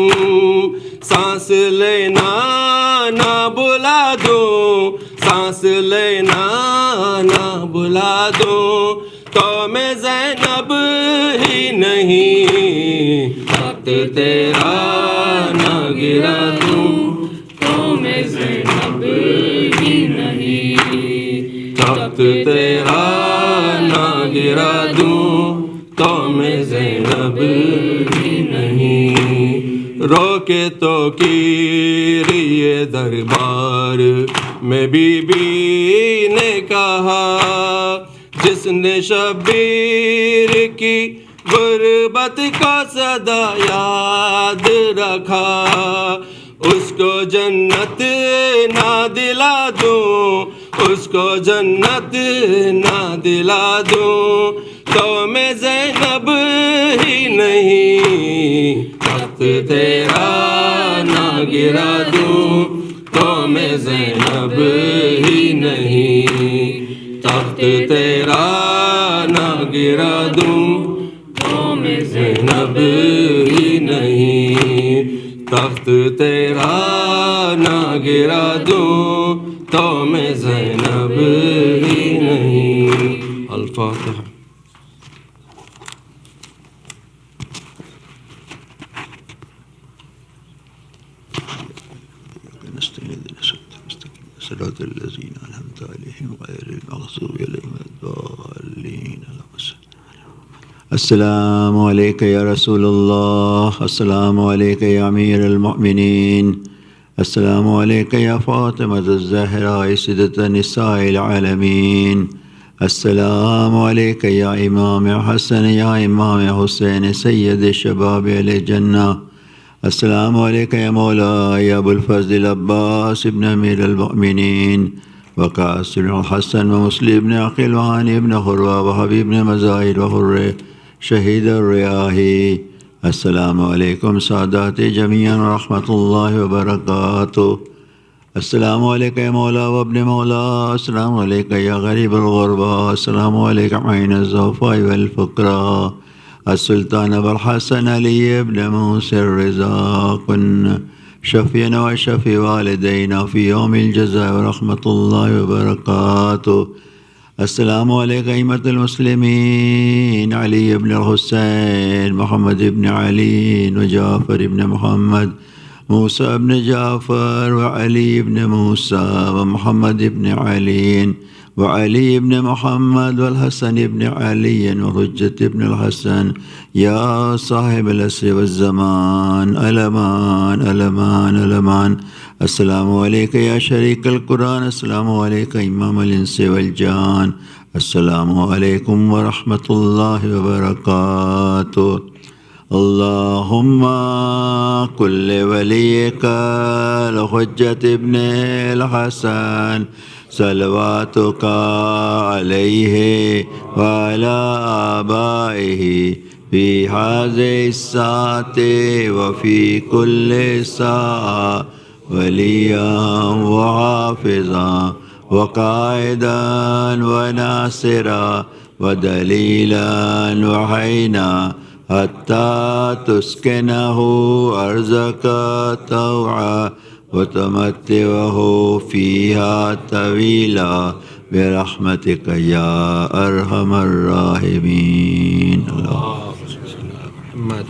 Speaker 7: سانس لینا نہ بلا دوں، سانس لینا نہ بلا دوں، تو میں زینب ہی نہیں، تخت تیرا نہ گرا دوں، تو میں زینب ہی نہیں، تخت تیرا نہ گرا دوں، تو میں زینب ہی نہیں۔ روکے تو یہ دربار میں بی بی نے کہا، جس نے شبیر کی غربت کا صدا یاد رکھا، اس کو جنت نہ دلا دوں، اس کو جنت نہ دلا دوں، تو میں زینب ہی نہیں، تخت تیرا نہ گرا دوں، تو میں زینب ہی نہیں، تخت تیرا نہ گرا دوں، تو میں زینب ہی نہیں، تخت تیرا نہ گرا دوں، تو میں زینب ہی نہیں۔ الفاتحہ۔ صراط الذين أنعمت عليهم غير المغضوب عليهم ولا الضالين۔ السلام عليك يا رسول الله، السلام عليك يا أمير المؤمنين، السلام عليك يا فاطمة الزهراء سيدة نساء العالمين، السلام عليك يا إمام حسن يا إمام حسين سيد الشباب أهل الجنة، السلام عليك يا مولاي يا أبو الفضل العباس ابن أمير المؤمنين وقاسم الحسن ومسلم بن عقيل وهاني بن خروة وحبيب بن مزاهر وحر شهيد الرياحي، السلام عليكم ساداتي جميعا ورحمة الله وبركاته، السلام عليك يا مولا وابن مولا، السلام عليك يا غريب الغربة، السلام عليك عين الزوفاء والفقراء، السلطان أبو الحسن علي بن موسى الرضا كن شفينا وشفي والدينا في يوم الجزاء ورحمة الله وبركاته. السلام عليك أئمة المسلمين علي بن الحسين محمد بن علي وجعفر بن محمد موسى بن جعفر وعلي بن موسى ومحمد بن علي وعلي بن محمد والحسن بن علي وحجة بن الحسن يا صاحب العصر والزمان ألمان ألمان ألمان. السلام عليك يا شريك القرآن. السلام عليك إمام الإنس والجان. السلام عليكم ورحمة الله وبركاته. اللهم كل وليك الحجة ابن الحسن صلواتك عليه وعلى آبائه في هذه الساعة وفي كل ساعة وليا وحافظا وقائدا وناصرا ودليلا وحينا حتى تسكنه أرزك طوعا وتمتعه فيها طويلا برحمتك يا أرحم الراحمين.
Speaker 1: محمد